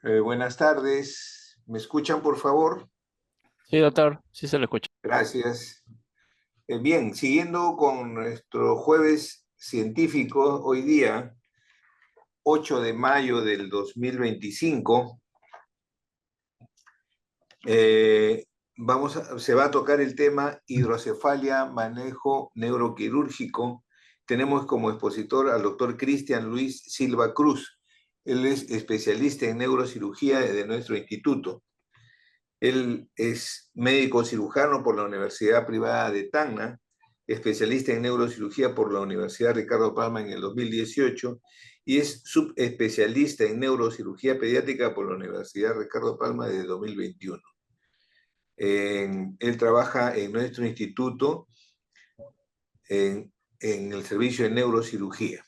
Buenas tardes. ¿Me escuchan, por favor? Sí, doctor, sí se lo escucha. Gracias. Bien, siguiendo con nuestro jueves científico, hoy día, 8 de mayo del 2025, eh, se va a tocar el tema hidrocefalia, manejo neuroquirúrgico. Tenemos como expositor al doctor Cristian Luis Silva Cruz. Él es especialista en neurocirugía de nuestro instituto. Él es médico cirujano por la Universidad Privada de Tacna, especialista en neurocirugía por la Universidad Ricardo Palma en el 2018 y es subespecialista en neurocirugía pediátrica por la Universidad Ricardo Palma desde 2021. Él trabaja en nuestro instituto en el servicio de neurocirugía.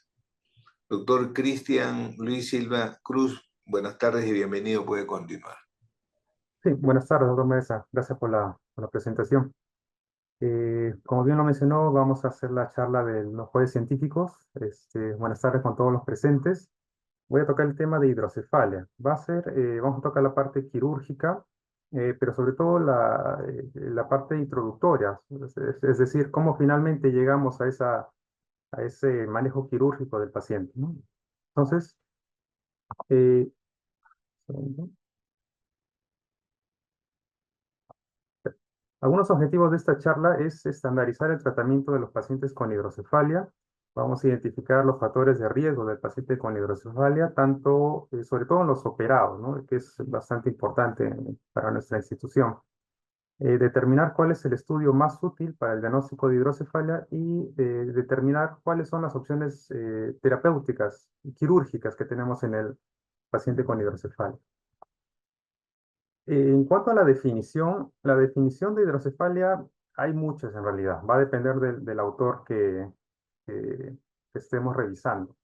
Doctor Cristian Luis Silva Cruz, buenas tardes y bienvenido, puede continuar. Sí, buenas tardes, doctor Mesa. Gracias por la presentación. Como bien lo mencionó, vamos a hacer la charla de los jueves científicos. Buenas tardes con todos los presentes. Voy a tocar el tema de hidrocefalia. Vamos a tocar la parte quirúrgica, pero sobre todo la parte introductoria, es decir, cómo finalmente llegamos a ese manejo quirúrgico del paciente, ¿no? Entonces, eh, algunos objetivos de esta charla es estandarizar el tratamiento de los pacientes con hidrocefalia. Vamos a identificar los factores de riesgo del paciente con hidrocefalia, sobre todo en los operados, ¿no? Que es bastante importante para nuestra institución. Determinar cuál es el estudio más útil para el diagnóstico de hidrocefalia y determinar cuáles son las opciones terapéuticas y quirúrgicas que tenemos en el paciente con hidrocefalia. En cuanto a la definición de hidrocefalia, hay muchas en realidad. Va a depender del autor que estemos revisando.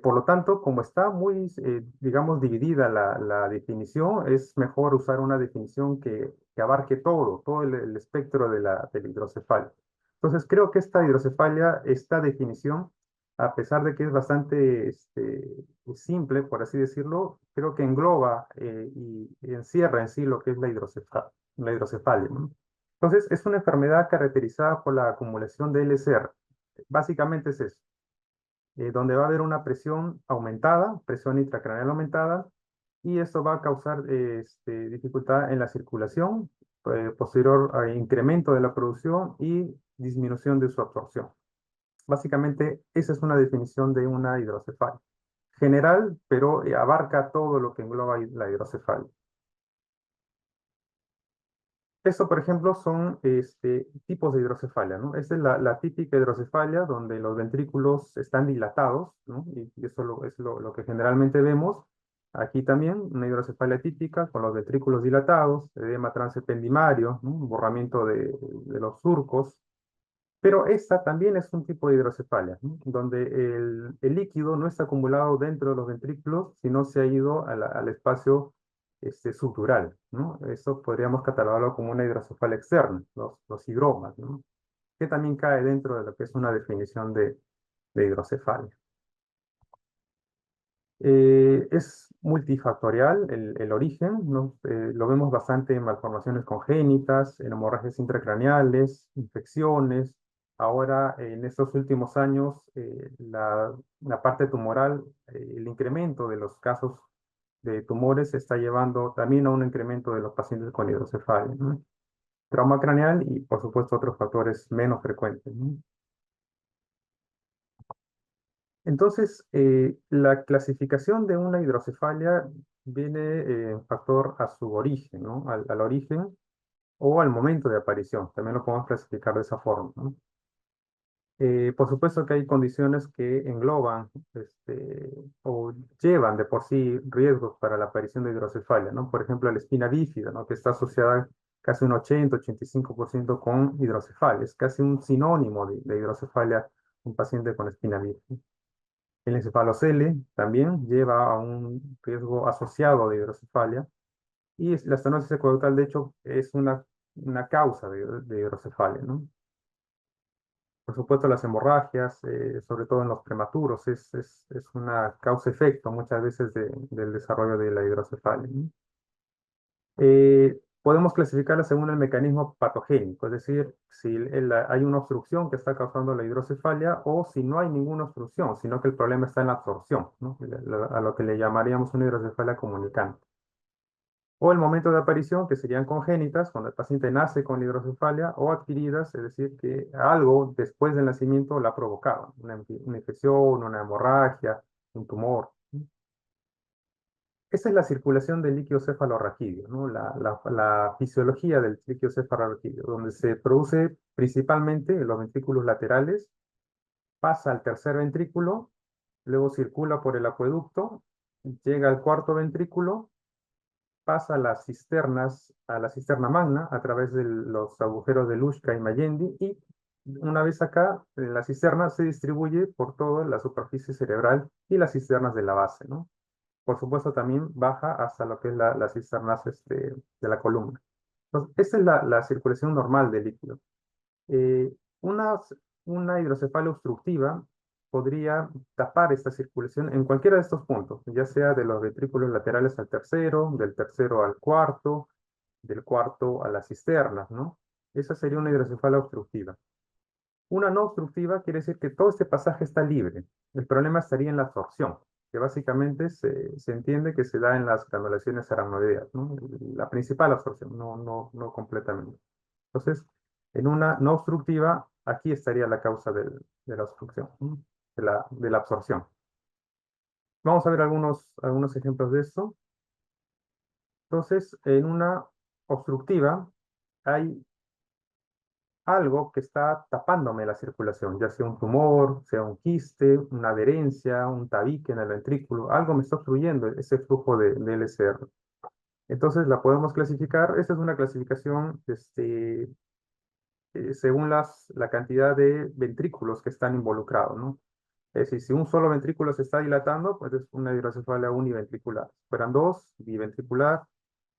Por lo tanto, como está muy, digamos, dividida la definición, es mejor usar una definición que abarque todo el espectro de la hidrocefalia. Entonces, creo que esta definición, a pesar de que es bastante simple, por así decirlo, creo que engloba y encierra en sí lo que es la hidrocefalia, ¿no? Entonces, es una enfermedad caracterizada por la acumulación de LCR. Básicamente es eso, donde va a haber una presión aumentada, presión intracraneal aumentada, y esto va a causar dificultad en la circulación, posterior a incremento de la producción y disminución de su absorción. Básicamente, esa es una definición de una hidrocefalia. General, pero abarca todo lo que engloba la hidrocefalia. Eso, por ejemplo, son tipos de hidrocefalia, ¿no? Esta es la típica hidrocefalia donde los ventrículos están dilatados, ¿no? Y eso es lo que generalmente vemos. Aquí también una hidrocefalia típica con los ventrículos dilatados, edema transependimario, ¿no? Un borramiento de los surcos. Pero esta también es un tipo de hidrocefalia, ¿no? Donde el líquido no está acumulado dentro de los ventrículos, sino se ha ido al espacio subdural, ¿no? Eso podríamos catalogarlo como una hidrocefalia externa, los higromas, ¿no? Que también cae dentro de lo que es una definición de hidrocefalia. Es multifactorial el origen, ¿no? Lo vemos bastante en malformaciones congénitas, en hemorragias intracraneales, infecciones. Ahora, en estos últimos años, la parte tumoral, el incremento de los casos de tumores está llevando también a un incremento de los pacientes con hidrocefalia, ¿no? Trauma craneal y, por supuesto, otros factores menos frecuentes, ¿no? Entonces, la clasificación de una hidrocefalia viene en factor a su origen, ¿no? Al origen o al momento de aparición. También lo podemos clasificar de esa forma, ¿no? Por supuesto que hay condiciones que engloban o llevan de por sí riesgos para la aparición de hidrocefalia, ¿no? Por ejemplo, la espina bífida, ¿no? Que está asociada casi un 80-85% con hidrocefalia. Es casi un sinónimo de hidrocefalia un paciente con espina bífida. El encefalocele también lleva a un riesgo asociado de hidrocefalia y la estenosis ecuatorial, de hecho, es una causa de hidrocefalia, ¿no? Por supuesto, las hemorragias, sobre todo en los prematuros, es una causa-efecto muchas veces del desarrollo de la hidrocefalia, ¿no? Podemos clasificarla según el mecanismo patogénico, es decir, si hay una obstrucción que está causando la hidrocefalia o si no hay ninguna obstrucción, sino que el problema está en la absorción, ¿no? A lo que le llamaríamos una hidrocefalia comunicante. O el momento de aparición, que serían congénitas, cuando el paciente nace con la hidrocefalia, o adquiridas, es decir, que algo después del nacimiento la ha provocado, una infección, una hemorragia, un tumor. Esa es la circulación del líquido cefalorraquídeo, ¿no? La fisiología del líquido cefalorraquídeo, donde se produce principalmente en los ventrículos laterales, pasa al tercer ventrículo, luego circula por el acueducto, llega al cuarto ventrículo, pasa a las cisternas, a la cisterna magna a través de los agujeros de Luschka y Magendie, y una vez acá, la cisterna se distribuye por toda la superficie cerebral y las cisternas de la base, ¿no? Por supuesto, también baja hasta lo que es las cisternas de la columna. Entonces, esa es la circulación normal del líquido. Eh, una, una hidrocefalia obstructiva podría tapar esta circulación en cualquiera de estos puntos, ya sea de los ventrículos laterales al tercero, del tercero al cuarto, del cuarto a las cisternas, ¿no? Esa sería una hidrocefalia obstructiva. Una no obstructiva quiere decir que todo este pasaje está libre. El problema estaría en la absorción, que básicamente se entiende que se da en las granulaciones aracnoideas, ¿no? La principal absorción, no completamente. Entonces, en una no obstructiva, aquí estaría la causa de la obstrucción, ¿no? De la absorción. Vamos a ver algunos ejemplos de esto. Entonces, en una obstructiva hay algo que está tapándome la circulación, ya sea un tumor, sea un quiste, una adherencia, un tabique en el ventrículo, algo me está obstruyendo ese flujo de LCR. Entonces la podemos clasificar, esta es una clasificación según la cantidad de ventrículos que están involucrados, ¿no? Es decir, si un solo ventrículo se está dilatando, pues es una hidrocefalia univentricular. Si fueran dos, biventricular,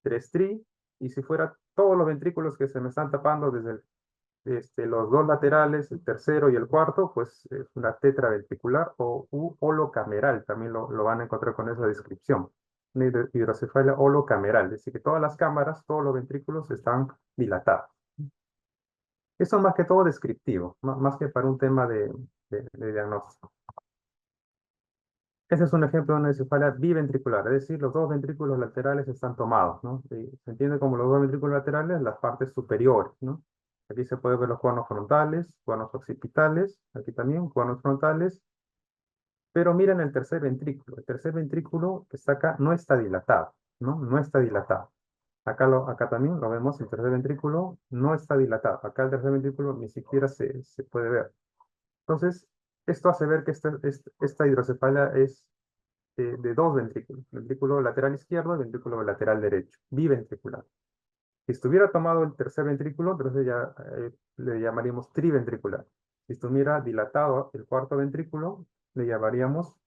tres tri, y si fuera todos los ventrículos que se me están tapando desde los dos laterales, el tercero y el cuarto, pues es una tetraventricular o holocameral, también lo van a encontrar con esa descripción. Una hidrocefalia holocameral, es decir, que todas las cámaras, todos los ventrículos están dilatados. Eso más que todo descriptivo, más que para un tema de diagnóstico. Ese es un ejemplo de una hidrocefalia biventricular, es decir, los dos ventrículos laterales están tomados, ¿no? Se entiende como los dos ventrículos laterales, las partes superiores, ¿no? Aquí se puede ver los conos frontales, conos occipitales, aquí también conos frontales, pero miren el tercer ventrículo. El tercer ventrículo que está acá no está dilatado, ¿no? No está dilatado. Acá también lo vemos, el tercer ventrículo no está dilatado. Acá el tercer ventrículo ni siquiera se puede ver. Entonces, esto hace ver que esta hidrocefalia es de dos ventrículos, ventrículo lateral izquierdo y ventrículo lateral derecho, biventricular. Si estuviera tomado el tercer ventrículo, entonces ya le llamaríamos triventricular. Si estuviera dilatado el cuarto ventrículo, le llamaríamos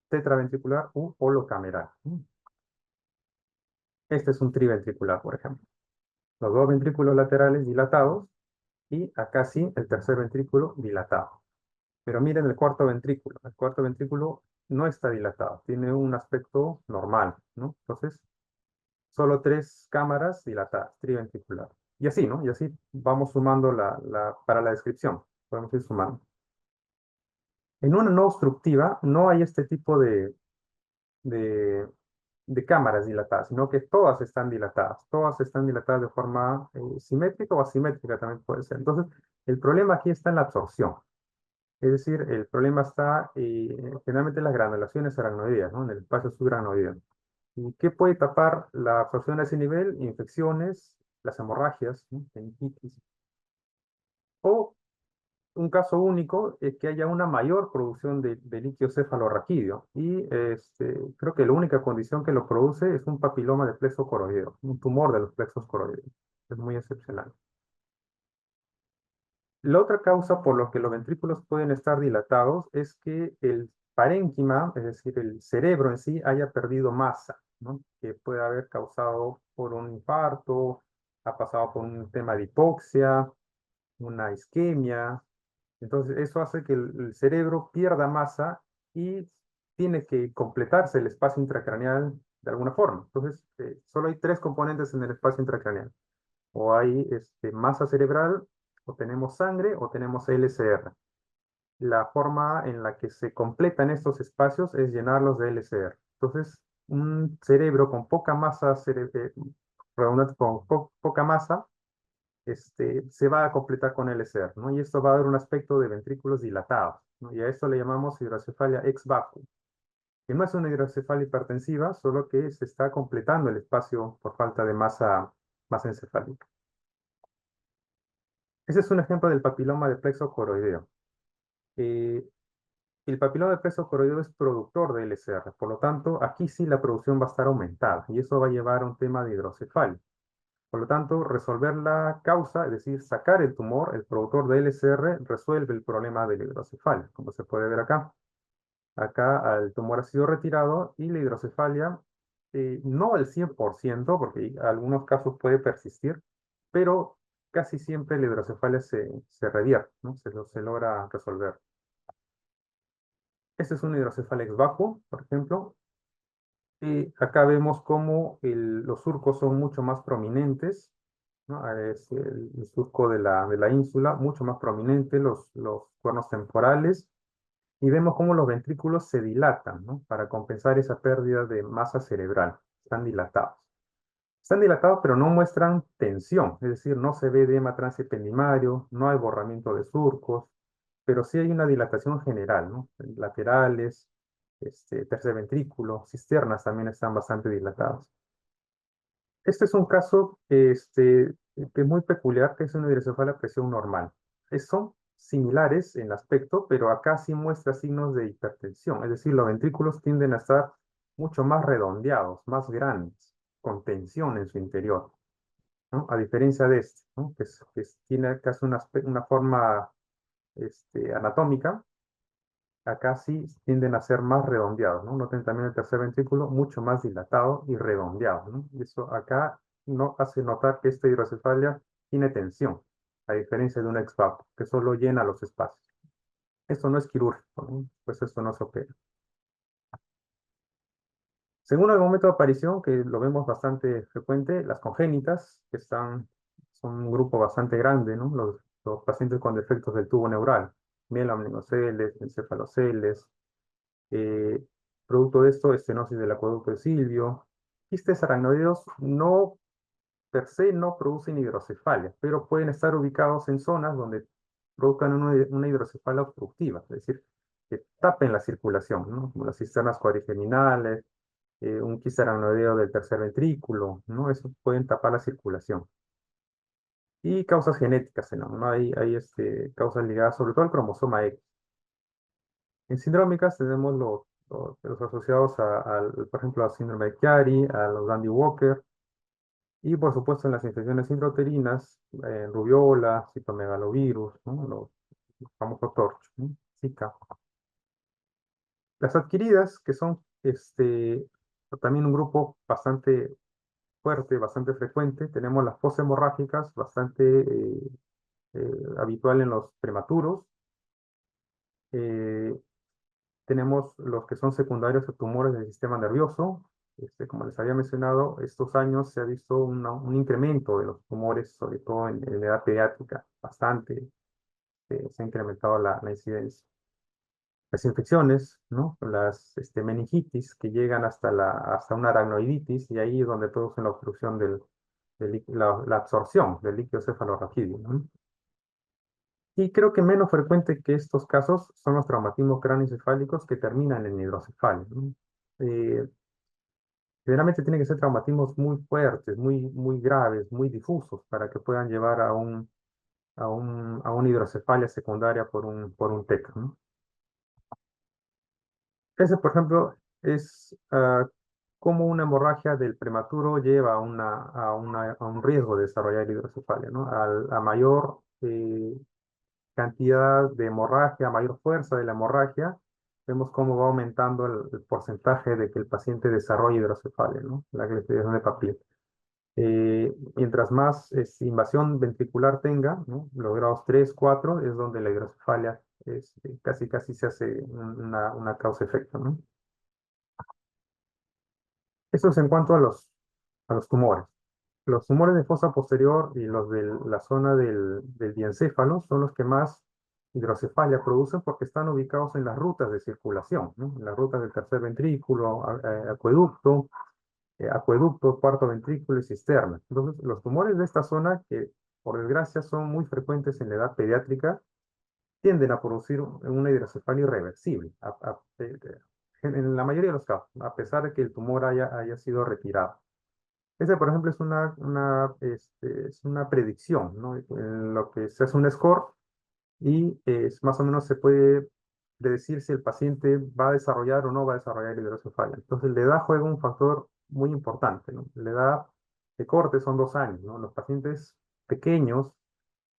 tetraventricular u holocameral. Este es un triventricular, por ejemplo. Los dos ventrículos laterales dilatados y acá sí el tercer ventrículo dilatado. Pero miren el cuarto ventrículo. El cuarto ventrículo no está dilatado, tiene un aspecto normal, ¿no? Entonces, solo tres cámaras dilatadas, triventricular. Y así, ¿no? Y así vamos sumando para la descripción. Podemos ir sumando. En una no obstructiva no hay este tipo de, de cámaras dilatadas, sino que todas están dilatadas. Todas están dilatadas de forma simétrica o asimétrica también puede ser. Entonces, el problema aquí está en la absorción. Es decir, el problema está generalmente en las granulaciones aracnoideas, ¿no? En el espacio subaracnoideo. ¿Y qué puede tapar la absorción a ese nivel? Infecciones, las hemorragias, ¿no? Meningitis. O un caso único es que haya una mayor producción de líquido cefalorraquídeo. Y creo que la única condición que lo produce es un papiloma de plexo coroideo, un tumor de los plexos coroideos. Es muy excepcional. La otra causa por la que los ventrículos pueden estar dilatados es que el parénquima, es decir, el cerebro en sí, haya perdido masa, ¿no? Que puede haber causado por un infarto, ha pasado por un tema de hipoxia, una isquemia, Entonces, eso hace que el cerebro pierda masa y tiene que completarse el espacio intracraneal de alguna forma. Entonces, solo hay tres componentes en el espacio intracraneal. O hay masa cerebral, o tenemos sangre, o tenemos LCR. La forma en la que se completan estos espacios es llenarlos de LCR. Entonces, un cerebro con poca masa, con poca masa, se va a completar con LCR, ¿no? Y esto va a dar un aspecto de ventrículos dilatados, ¿no? Y a esto le llamamos hidrocefalia ex vacuo, que no es una hidrocefalia hipertensiva, solo que se está completando el espacio por falta de masa encefálica. Ese es un ejemplo del papiloma de plexo coroideo. Eh, el papiloma de plexo coroideo es productor de LCR, por lo tanto, aquí sí la producción va a estar aumentada, y eso va a llevar a un tema de hidrocefalia. Por lo tanto, resolver la causa, es decir, sacar el tumor, el productor de LCR, resuelve el problema de la hidrocefalia, como se puede ver acá. Acá el tumor ha sido retirado y la hidrocefalia, no al 100%, porque en algunos casos puede persistir, pero casi siempre la hidrocefalia se revierte, ¿no? Se logra resolver. Este es un hidrocefalia ex vacuo, por ejemplo. Y acá vemos cómo los surcos son mucho más prominentes, ¿no? Es el surco de la ínsula, mucho más prominente, los cuernos temporales, y vemos cómo los ventrículos se dilatan, ¿no? Para compensar esa pérdida de masa cerebral. Están dilatados. Están dilatados, pero no muestran tensión, es decir, no se ve edema transependimario, no hay borramiento de surcos, pero sí hay una dilatación general, ¿no? Laterales, tercer ventrículo, cisternas también están bastante dilatados. Este es un caso que es muy peculiar, que es una hidrocefalia a presión normal. Son similares en aspecto, pero acá sí muestra signos de hipertensión, es decir, los ventrículos tienden a estar mucho más redondeados, más grandes, con tensión en su interior, ¿no? A diferencia de este, ¿no? Tiene casi una forma anatómica. Acá sí tienden a ser más redondeados, ¿no? Noten también el tercer ventrículo mucho más dilatado y redondeado, ¿no? Y eso acá no hace notar que esta hidrocefalia tiene tensión, a diferencia de un ex-vacuo, que solo llena los espacios. Esto no es quirúrgico, ¿no? Pues esto no se opera. Según el momento de aparición, que lo vemos bastante frecuente, las congénitas, son un grupo bastante grande, ¿no? Los pacientes con defectos del tubo neural, mieloamnigoceles, encefaloceles, eh, producto de esto, estenosis del acueducto de Silvio. Quistes aracnoideos no, per se, no producen hidrocefalia, pero pueden estar ubicados en zonas donde produzcan una hidrocefalia obstructiva, es decir, que tapen la circulación, ¿no? Como las cisternas cuadrigeminales, un quiste aracnoideo del tercer ventrículo, ¿no? Eso pueden tapar la circulación. Y causas genéticas, ¿no? Hay causas ligadas sobre todo al cromosoma X. En sindrómicas tenemos los asociados por ejemplo, al síndrome de Chiari, a los Dandy-Walker, y por supuesto en las infecciones intrauterinas, rubiola, citomegalovirus, ¿no? Los famosos TORCH, ¿no? Zika. Las adquiridas, que son también un grupo bastante fuerte, bastante frecuente, tenemos las poshemorrágicas, bastante habitual en los prematuros. Eh, Tenemos los que son secundarios a tumores del sistema nervioso. Como les había mencionado, estos años se ha visto un incremento de los tumores, sobre todo en la edad pediátrica, bastante. Se ha incrementado la incidencia. Las infecciones, ¿no? Las meningitis que llegan hasta una aracnoiditis, y ahí es donde producen la obstrucción la absorción del líquido cefalorraquídeo, ¿no? Y creo que menos frecuente que estos casos son los traumatismos cráneoencefálicos que terminan en hidrocefalia, ¿no? Eh, Generalmente tienen que ser traumatismos muy fuertes, muy graves, muy difusos para que puedan llevar a una hidrocefalia secundaria por un TEC, ¿no? Ese, por ejemplo, es cómo una hemorragia del prematuro lleva a un riesgo de desarrollar hidrocefalia, ¿no? A mayor cantidad de hemorragia, mayor fuerza de la hemorragia, vemos cómo va aumentando el porcentaje de que el paciente desarrolle hidrocefalia, ¿no? La calcificación de papila. Mientras más invasión ventricular tenga, ¿no? Los grados 3, 4 es donde la hidrocefalia casi se hace una causa-efecto, ¿no? Eso es en cuanto a los tumores. Los tumores de fosa posterior y los de la zona del diencéfalo son los que más hidrocefalia producen porque están ubicados en las rutas de circulación, ¿no? En las rutas del tercer ventrículo, acueducto, cuarto ventrículo y cisterna. Entonces, los tumores de esta zona, que por desgracia son muy frecuentes en la edad pediátrica, tienden a producir una hidrocefalia irreversible, en la mayoría de los casos, a pesar de que el tumor haya sido retirado. Ese, por ejemplo, es una predicción, ¿no? En lo que se hace un score y más o menos se puede predecir si el paciente va a desarrollar o no va a desarrollar hidrocefalia. Entonces, la edad juega un factor muy importante, ¿no? La edad de corte son 2 años, ¿no? Los pacientes pequeños,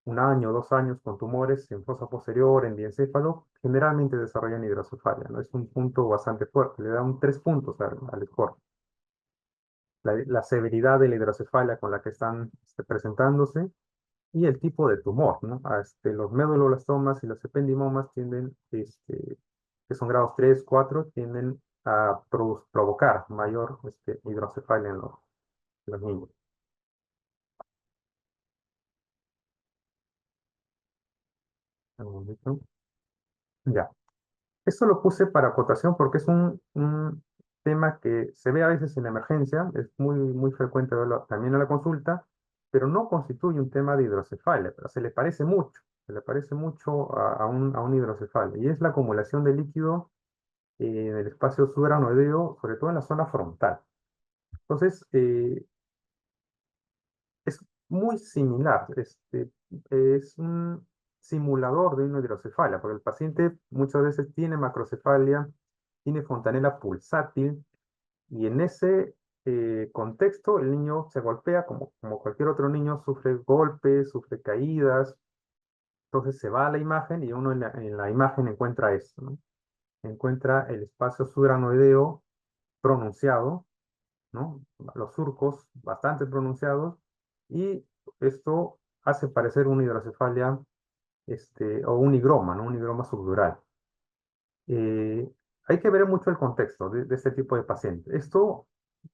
1 año, 2 años con tumores en fosa posterior, en diencéfalo, generalmente desarrollan hidrocefalia, ¿no? Es un punto bastante fuerte, le da 3 puntos al score. La severidad de la hidrocefalia con la que están presentándose y el tipo de tumor, ¿no? Los meduloblastomas y los ependimomas tienden, que son grados 3, 4, tienden a provocar mayor hidrocefalia en los niños. Un momentito. Ya. Esto lo puse para acotación porque es un tema que se ve a veces en la emergencia, es muy frecuente verlo también en la consulta, pero no constituye un tema de hidrocefalia, pero se le parece mucho a un hidrocefalia, y es la acumulación de líquido en el espacio subaracnoideo, sobre todo en la zona frontal. Entonces, es muy similar, es un simulador de una hidrocefalia, porque el paciente muchas veces tiene macrocefalia, tiene fontanela pulsátil, y en ese contexto el niño se golpea como cualquier otro niño, sufre golpes, sufre caídas, entonces se va a la imagen y uno en la imagen encuentra esto, ¿no? Encuentra el espacio subaracnoideo pronunciado, ¿no? Los surcos bastante pronunciados, y esto hace parecer una hidrocefalia o un higroma, ¿no? Un higroma subdural. Eh, Hay que ver mucho el contexto de este tipo de paciente. Esto,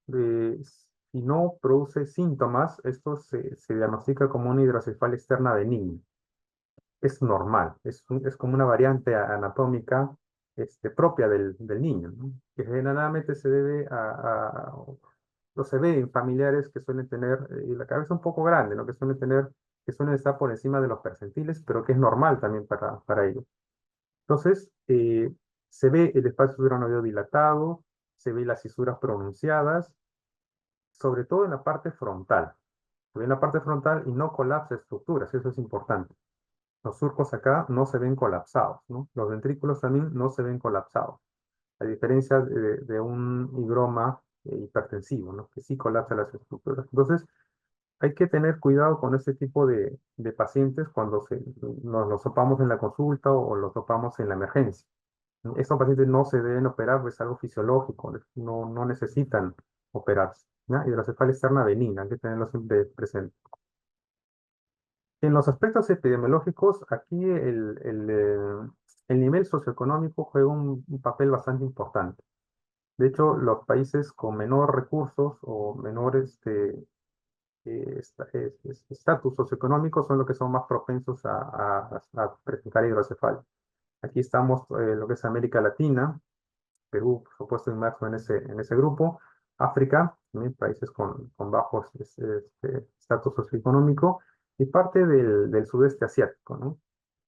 si no produce síntomas, esto se diagnostica como una hidrocefalia externa benigna. Es normal, es como una variante anatómica propia del niño, ¿no? Que generalmente se debe o se ve en familiares que suelen tener la cabeza un poco grande, ¿no? Que suelen estar por encima de los percentiles, pero que es normal también para ellos. Entonces, se ve el espacio subaracnoideo dilatado, se ve las cisuras pronunciadas, sobre todo en la parte frontal. Se ve en la parte frontal y no colapsa estructuras, eso es importante. Los surcos acá no se ven colapsados, ¿no? Los ventrículos también no se ven colapsados, a diferencia de un higroma hipertensivo, ¿no? Que sí colapsa las estructuras. Entonces, hay que tener cuidado con este tipo de pacientes cuando nos los topamos en la consulta o los topamos en la emergencia. Estos pacientes no se deben operar, es algo fisiológico, no necesitan operarse, ¿ya? Hidrocefalia externa benigna, hay que tenerlo siempre presente. En los aspectos epidemiológicos, aquí el nivel socioeconómico juega un papel bastante importante. De hecho, los países con menor recursos o menor estatus socioeconómico son los que son más propensos a presentar hidrocefalia. Aquí estamos, lo que es América Latina, Perú, por supuesto, inmerso en ese grupo, África, también países con bajos estatus socioeconómico, y parte del sudeste asiático, ¿no?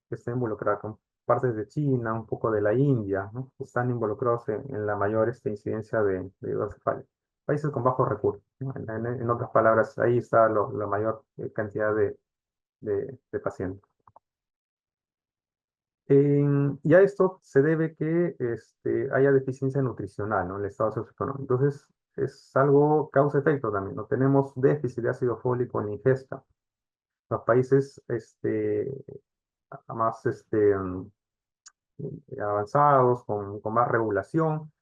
Que está involucrado con partes de China, un poco de la India, ¿no? Que están involucrados en la mayor incidencia de hidrocefalia. Países con bajos recursos, ¿no? En otras palabras, ahí está la mayor cantidad de pacientes. Y a esto se debe que haya deficiencia nutricional, ¿no? En el estado socioeconómico. Entonces, es algo causa-efecto también. No tenemos déficit de ácido fólico en ingesta. Los países más avanzados, con más regulación,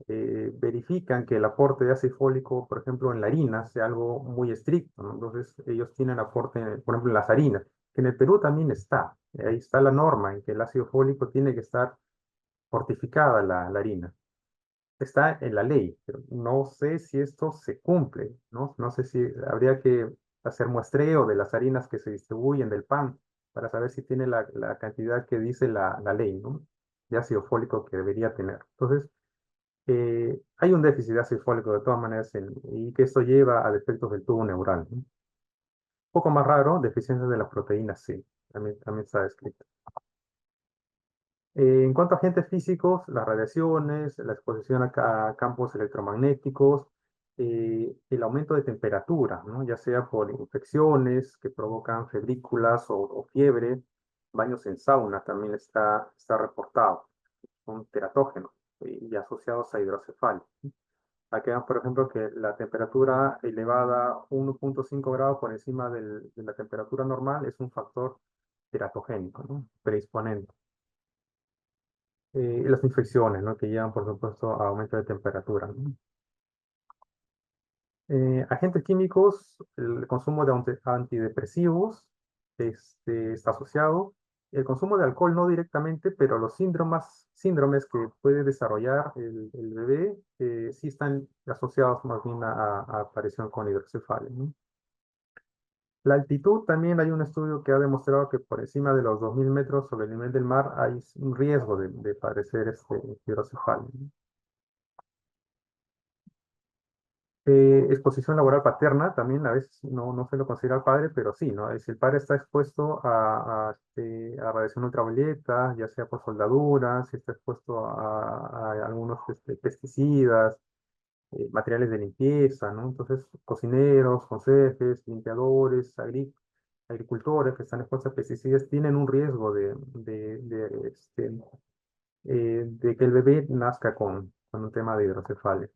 verifican que el aporte de ácido fólico, por ejemplo, en la harina, sea algo muy estricto, ¿no? Entonces, ellos tienen aporte, por ejemplo, en las harinas, que en el Perú también está. Ahí está la norma en que el ácido fólico tiene que estar fortificada la harina. Está en la ley, pero no sé si esto se cumple, ¿no? No sé si habría que hacer muestreo de las harinas que se distribuyen del pan para saber si tiene la cantidad que dice la ley, ¿no? De ácido fólico que debería tener. Entonces, hay un déficit de ácido fólico de todas maneras y que esto lleva a defectos del tubo neural, ¿no? Un poco más raro, deficiencia de la proteína C, también está descrito. En cuanto a agentes físicos, las radiaciones, la exposición a campos electromagnéticos, el aumento de temperatura, ¿no? Ya sea por infecciones que provocan febrículas o fiebre, baños en sauna también está reportado, son teratógenos y asociados a hidrocefalia. Aquí vemos, por ejemplo, que la temperatura elevada 1,5 grados por encima de la temperatura normal es un factor teratogénico, ¿no? Predisponente. Y las infecciones, ¿no? Que llevan, por supuesto, a aumento de temperatura, ¿no? Agentes químicos, el consumo de antidepresivos está asociado. El consumo de alcohol no directamente, pero los síndromes que puede desarrollar el bebé sí están asociados más bien a aparición con hidrocefalia, ¿no? La altitud, también hay un estudio que ha demostrado que por encima de los 2000 metros sobre el nivel del mar hay un riesgo de padecer hidrocefalia, ¿no? Exposición laboral paterna, también a veces no se lo considera al padre, pero sí, ¿no? Si el padre está expuesto a radiación ultravioleta, ya sea por soldaduras, si está expuesto a algunos pesticidas, materiales de limpieza, ¿no? Entonces, cocineros, conserjes, limpiadores, agricultores que están expuestos a pesticidas tienen un riesgo de que el bebé nazca con un tema de hidrocefalia.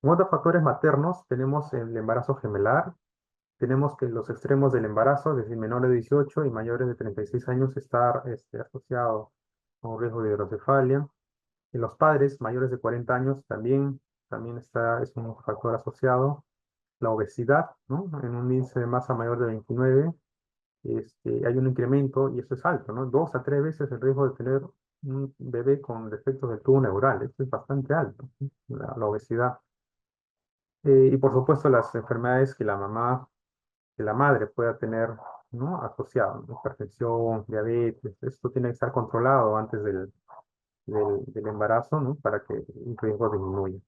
En otros factores maternos tenemos el embarazo gemelar, tenemos que los extremos del embarazo, es decir, menores de 18 y mayores de 36 años, está asociado con un riesgo de hidrocefalia. En los padres mayores de 40 años también es un factor asociado. La obesidad, ¿no? En un índice de masa mayor de 29, hay un incremento, y eso es alto, ¿no? 2 a 3 veces el riesgo de tener un bebé con defectos del tubo neural. Esto es bastante alto, ¿sí? La obesidad. Y por supuesto las enfermedades que la madre pueda tener, ¿no? Asociado, ¿no? Hipertensión, diabetes, esto tiene que estar controlado antes del embarazo, ¿no? Para que el riesgo disminuya.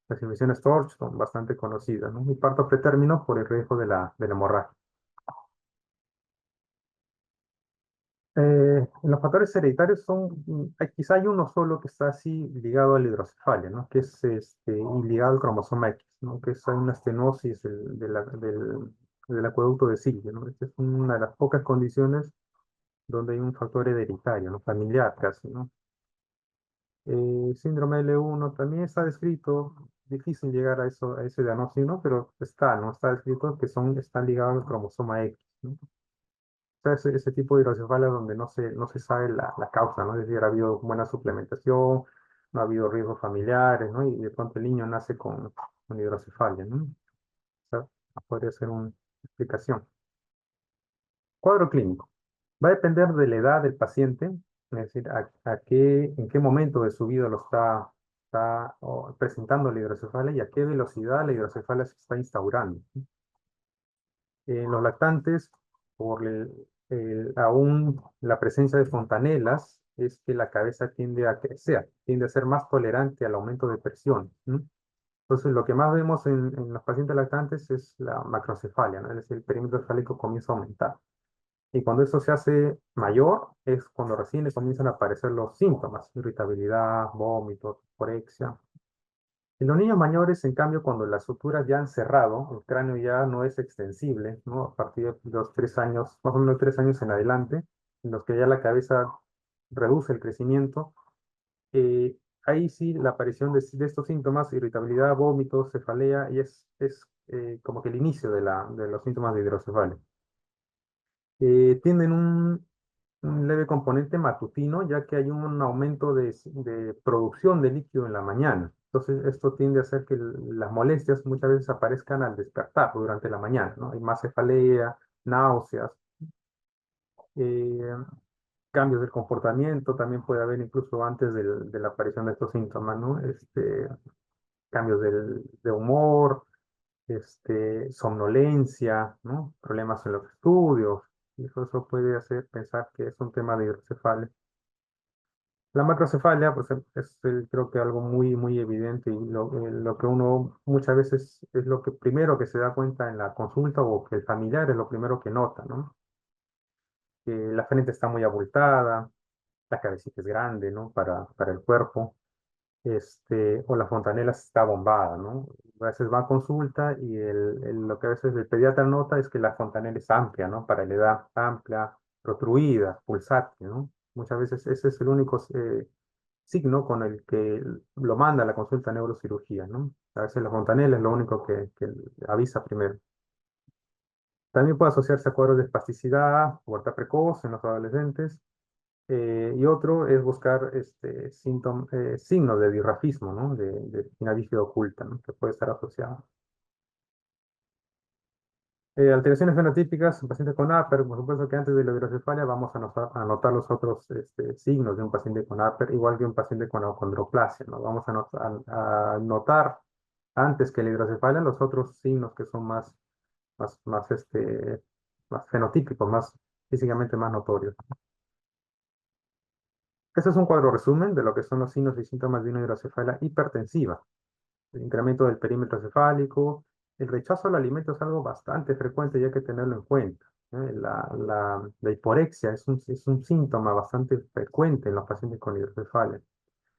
Las infecciones TORCH son bastante conocidas, ¿no? Y parto pretérmino por el riesgo de la hemorragia. Los factores hereditarios quizá hay uno solo que está así ligado a la hidrocefalia, ¿no? Que es y ligado al cromosoma X, ¿no? Que es una estenosis del acueducto de Silvio, ¿no? Esta es una de las pocas condiciones donde hay un factor hereditario, ¿no? Familiar casi, ¿no? Síndrome L1 también está descrito, difícil llegar a ese diagnóstico, ¿no? Pero ¿no? Está descrito que están ligados al cromosoma X, ¿no? Sea, ese tipo de hidrocefalia donde no se sabe la causa, ¿no? Es decir, ha habido buena suplementación, no ha habido riesgos familiares, ¿no? Y de pronto el niño nace con hidrocefalia, ¿no? O sea, podría ser una explicación. Cuadro clínico. Va a depender de la edad del paciente, es decir, en qué momento de su vida está presentando la hidrocefalia y a qué velocidad la hidrocefalia se está instaurando. En los lactantes, por aún la presencia de fontanelas, es que la cabeza tiende a crecer, tiende a ser más tolerante al aumento de presión, ¿no? Entonces, lo que más vemos en los pacientes lactantes es la macrocefalia, ¿no? Es decir, el perímetro cefálico comienza a aumentar. Y cuando eso se hace mayor, es cuando recién le comienzan a aparecer los síntomas: irritabilidad, vómitos, orexia. En los niños mayores, en cambio, cuando las suturas ya han cerrado, el cráneo ya no es extensible, ¿no? A partir de los 3 años, más o menos 3 años en adelante, en los que ya la cabeza reduce el crecimiento, ahí sí la aparición de estos síntomas, irritabilidad, vómitos, cefalea, y es como que el inicio de los síntomas de hidrocefalia. Tienen un leve componente matutino, ya que hay un aumento de producción de líquido en la mañana. Entonces, esto tiende a hacer que las molestias muchas veces aparezcan al despertar durante la mañana, ¿no? Hay más cefalea, náuseas, eh, cambios del comportamiento, también puede haber incluso antes de la aparición de estos síntomas, ¿no? Cambios de humor, somnolencia, ¿no? Problemas en los estudios, y eso puede hacer pensar que es un tema de hidrocefalia. La macrocefalia, pues creo que algo muy, muy evidente y lo que uno muchas veces es lo que primero que se da cuenta en la consulta o que el familiar es lo primero que nota, ¿no? Que la frente está muy abultada, la cabecita es grande, ¿no? Para el cuerpo, o la fontanela está bombada, ¿no? A veces va a consulta y lo que a veces el pediatra nota es que la fontanela es amplia, ¿no? Para la edad amplia, protruida, pulsátil, ¿no? Muchas veces ese es el único signo con el que lo manda a la consulta de neurocirugía, ¿no? A veces la fontanela es lo único que avisa primero. También puede asociarse a cuadros de espasticidad, pubertad precoz en los adolescentes, y otro es buscar signos de dirrafismo, ¿no? De espina bífida oculta, ¿no? Que puede estar asociado. Alteraciones fenotípicas en pacientes con Upper, por supuesto que antes de la hidrocefalia vamos a notar los otros signos de un paciente con Upper, igual que un paciente con achondroplasia, ¿no? Vamos a notar antes que la hidrocefalia los otros signos que son más, más, más fenotípicos, más físicamente más notorios. Este es un cuadro resumen de lo que son los signos y síntomas de una hidrocefalia hipertensiva. El incremento del perímetro cefálico, el rechazo al alimento es algo bastante frecuente y hay que tenerlo en cuenta. La hiporexia es un síntoma bastante frecuente en los pacientes con hidrocefalia.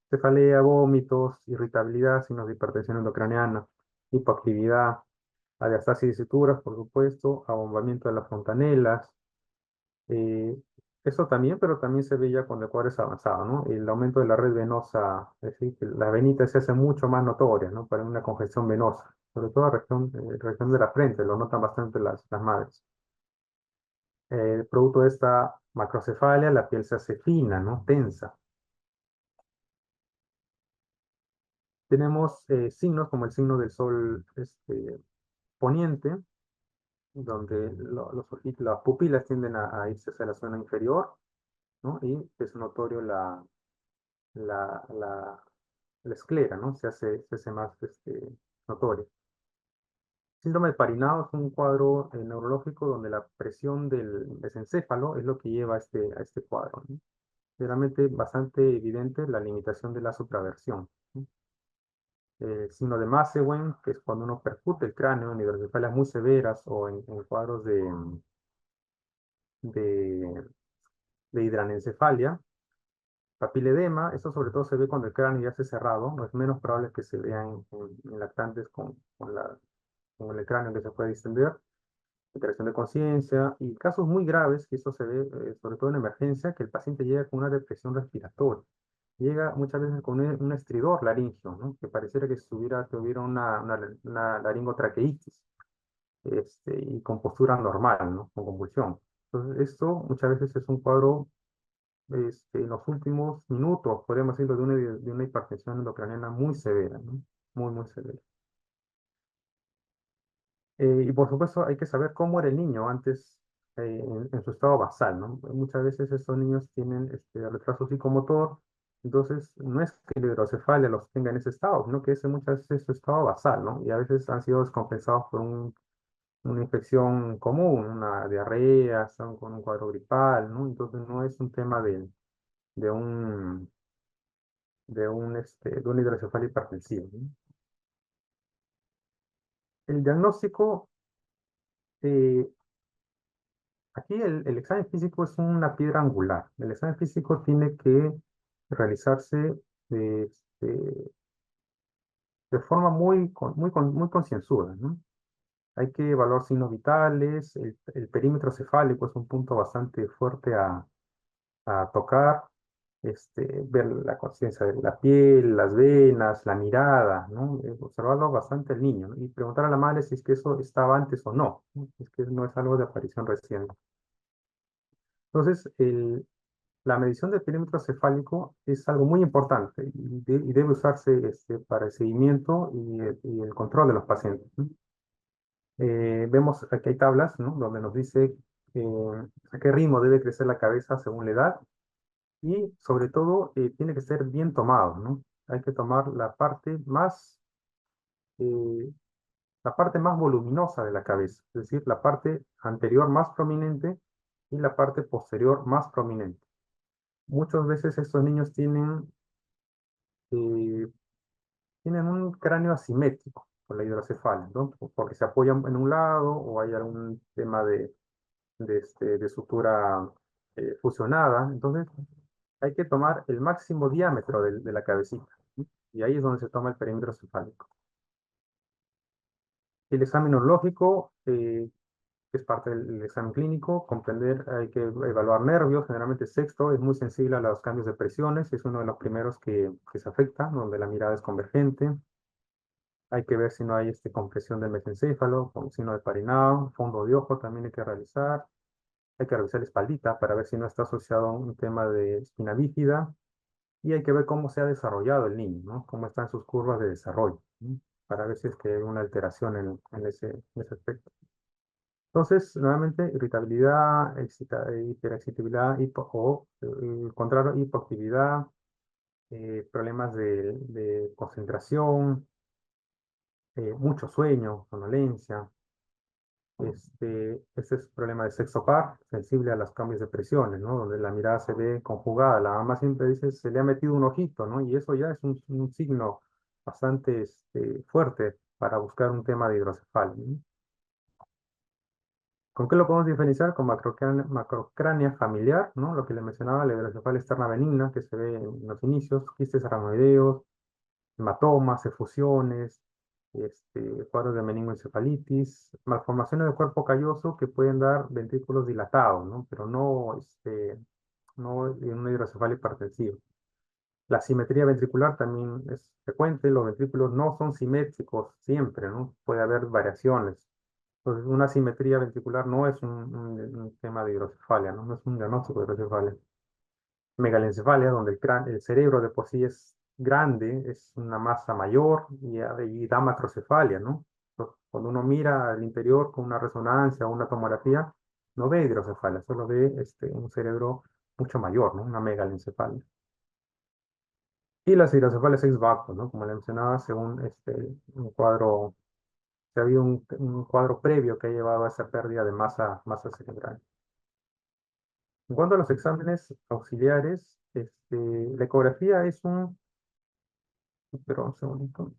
Cefalea, vómitos, irritabilidad, signos de hipertensión endocraniana, hipoactividad, diastasis de suturas, por supuesto, abombamiento de las fontanelas, eh, eso también, pero también se ve ya cuando el cuadro es avanzado, ¿no? El aumento de la red venosa, es decir, que la venita se hace mucho más notoria, ¿no? Para una congestión venosa, sobre todo región de la frente, lo notan bastante las madres. Producto de esta macrocefalia, la piel se hace fina, ¿no? Tensa. Tenemos signos como el signo del sol poniente, donde las pupilas tienden a irse hacia la zona inferior, ¿no? Y es notorio la, la, la esclera, ¿no? Se hace más notoria. Síndrome de Parinado es un cuadro neurológico donde la presión del mesencéfalo es lo que lleva a este cuadro, ¿no? Realmente bastante evidente la limitación de la supraversión, ¿no? Signo de Macewen, que es cuando uno percute el cráneo en hidrocefalias muy severas o en cuadros de, de hidranencefalia. Papiledema, esto sobre todo se ve cuando el cráneo ya se cerrado, no es menos probable que se vea en lactantes con el cráneo que se puede distender, alteración de conciencia y casos muy graves, que esto se ve sobre todo en emergencia, que el paciente llega con una depresión respiratoria, llega muchas veces con un estridor laringio, ¿no? Que pareciera que tuviera una laringotraqueitis, y con postura normal, ¿no? Con convulsión. Entonces, esto muchas veces es un cuadro en los últimos minutos, podríamos decirlo, de una hipertensión endocraniana muy severa, ¿no? Muy, muy severa. Y por supuesto hay que saber cómo era el niño antes en su estado basal, ¿no? Muchas veces estos niños tienen retraso psicomotor, entonces no es que la hidrocefalia los tenga en ese estado, sino que ese muchas veces es su estado basal, ¿no? Y a veces han sido descompensados por una infección común, una diarrea, están con un cuadro gripal, ¿no? Entonces no es un tema de un, de una hidrocefalia hipertensiva, ¿no? El diagnóstico, eh, aquí el examen físico es una piedra angular. El examen físico tiene que realizarse de, este, de forma muy concienzuda, ¿no? Hay que evaluar signos vitales, el perímetro cefálico es un punto bastante fuerte a tocar, ver la conciencia de la piel, las venas, la mirada, ¿no? Observarlo bastante el niño, ¿no? Y preguntar a la madre si es que eso estaba antes o no, ¿no? Si es que no es algo de aparición reciente. Entonces, la medición del perímetro cefálico es algo muy importante y debe usarse para el seguimiento y el control de los pacientes, ¿no? Vemos aquí hay tablas, ¿no? Donde nos dice a qué ritmo debe crecer la cabeza según la edad y sobre todo tiene que ser bien tomado, ¿no? Hay que tomar eh, la parte más voluminosa de la cabeza, es decir, la parte anterior más prominente y la parte posterior más prominente. Muchas veces estos niños eh, tienen un cráneo asimétrico con la hidrocefalia, ¿no? Porque se apoyan en un lado o hay algún tema de sutura fusionada. Entonces, hay que tomar el máximo diámetro de la cabecita, ¿sí? Y ahí es donde se toma el perímetro cefálico. El examen neurológico, que es parte del examen clínico, comprender, hay que evaluar nervios, generalmente sexto es muy sensible a los cambios de presiones, es uno de los primeros que se afecta, donde la mirada es convergente. Hay que ver si no hay compresión del mesencéfalo, con signo de Parinao, fondo de ojo también hay que realizar. Hay que revisar la espaldita para ver si no está asociado a un tema de espina bífida. Y hay que ver cómo se ha desarrollado el niño, ¿no? Cómo están sus curvas de desarrollo, ¿no? Para ver si es que hay una alteración en ese aspecto. Entonces, nuevamente, irritabilidad, hiperexcitabilidad o el contrario, hipoactividad, problemas de concentración, mucho sueño, somnolencia. Este es problema de sexo par, sensible a los cambios de presiones, ¿no? Donde la mirada se ve conjugada. La mamá siempre dice, se le ha metido un ojito, ¿no? Y eso ya es un signo bastante fuerte para buscar un tema de hidrocefalia, ¿no? ¿Con qué lo podemos diferenciar? Con macrocrania familiar, ¿no? Lo que le mencionaba, la hidrocefalia externa benigna, que se ve en los inicios, quistes aracnoideos, hematomas, efusiones, cuadros de meningoencefalitis, malformaciones del cuerpo calloso que pueden dar ventrículos dilatados, ¿no? Pero no en una hidrocefalia hipertensiva. La simetría ventricular también es frecuente, los ventrículos no son simétricos siempre, ¿no? Puede haber variaciones. Entonces, una simetría ventricular no es un tema de hidrocefalia, ¿no? No es un diagnóstico de hidrocefalia. Megalencefalia, donde el cerebro de por sí es grande, es una masa mayor y da macrocefalia, ¿no? Entonces, cuando uno mira al interior con una resonancia o una tomografía, no ve hidrocefalia, solo ve un cerebro mucho mayor, ¿no? Una megalencefalia. Y las hidrocefalias ex voto, ¿no? Como le mencionaba, según un cuadro, si ha habido un cuadro previo que ha llevado a esa pérdida de masa cerebral. En cuanto a los exámenes auxiliares, la ecografía es pero un segundito.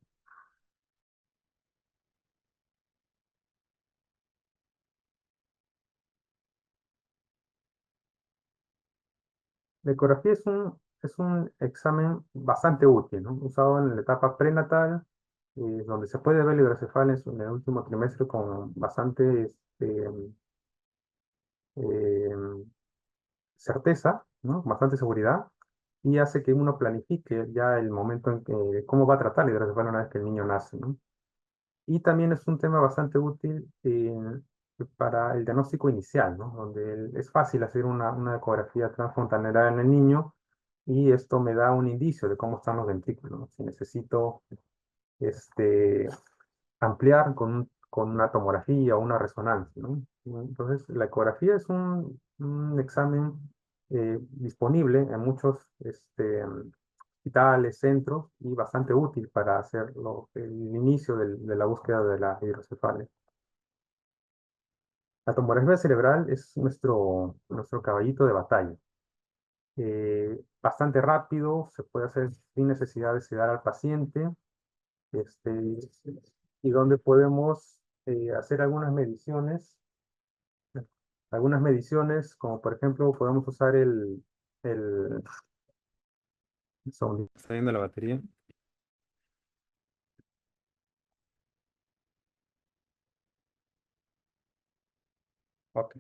La ecografía es un examen bastante útil, ¿no? Usado en la etapa prenatal, donde se puede ver la hidrocefalia en el último trimestre con bastante eh, certeza, ¿no? Bastante seguridad, y hace que uno planifique ya el momento en que, cómo va a tratar la hidrocefalia una vez que el niño nace, ¿no? Y también es un tema bastante útil para el diagnóstico inicial, ¿no? Donde es fácil hacer una ecografía transfrontalera en el niño y esto me da un indicio de cómo están los ventrículos, ¿no? Si necesito este, ampliar con una tomografía o una resonancia, ¿no? Entonces, la ecografía es un examen disponible en muchos hospitales, centros y bastante útil para hacer el inicio de la búsqueda de la hidrocefalia. La tomografía cerebral es nuestro caballito de batalla. Bastante rápido, se puede hacer sin necesidad de sedar al paciente, este, y donde podemos hacer algunas mediciones, como por ejemplo podemos usar el un segundito, está yendo la batería. Ok.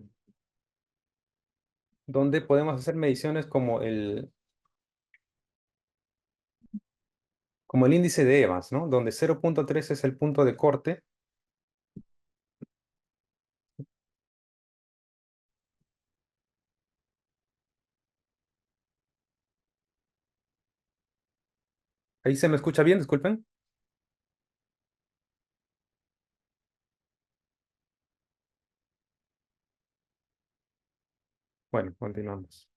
Donde podemos hacer mediciones como el índice de Evans, ¿no? Donde 0.3 es el punto de corte. Ahí se me escucha bien, disculpen. Bueno, continuamos.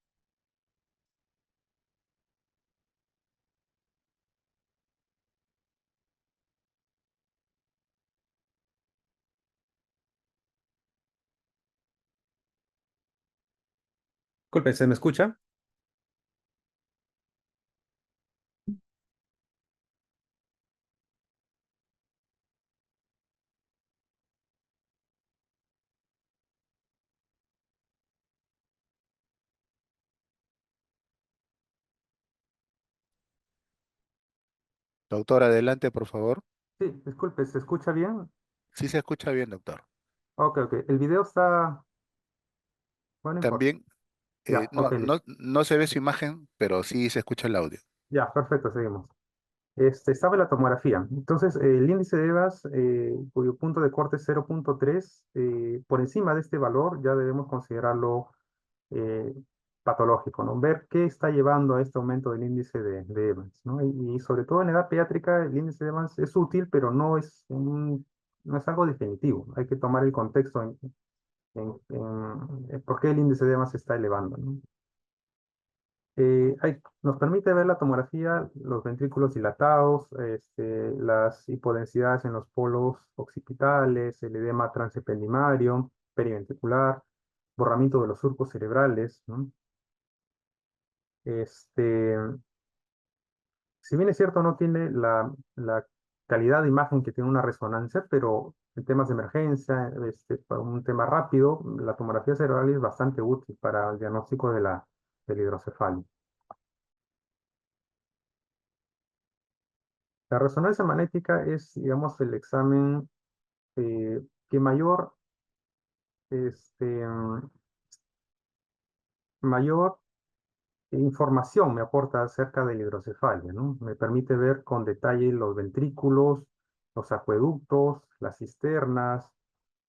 Disculpen, ¿se me escucha? Doctor, adelante, por favor. Sí, disculpe, ¿se escucha bien? Sí se escucha bien, doctor. Ok, ok. El video está... Bueno, no importa. También, Ya, ok, listo. no se ve su imagen, pero sí se escucha el audio. Ya, perfecto, seguimos. Estaba la tomografía. Entonces, el índice de EVAS, cuyo punto de corte es 0,3, por encima de este valor ya debemos considerarlo eh, patológico, ¿no? Ver qué está llevando a este aumento del índice de Evans, ¿no? Y sobre todo en edad pediátrica, el índice de Evans es útil, pero no es algo definitivo. Hay que tomar el contexto en por qué el índice de Evans se está elevando, ¿no? Nos permite ver la tomografía, los ventrículos dilatados, las hipodensidades en los polos occipitales, el edema transependimario, periventricular, borramiento de los surcos cerebrales, ¿no? Este, si bien es cierto, no tiene la calidad de imagen que tiene una resonancia, pero en temas de emergencia, para un tema rápido, la tomografía cerebral es bastante útil para el diagnóstico de la hidrocefalia. La resonancia magnética es, digamos, el examen que este, mm, mayor información me aporta acerca de la hidrocefalia, ¿no? Me permite ver con detalle los ventrículos, los acueductos, las cisternas,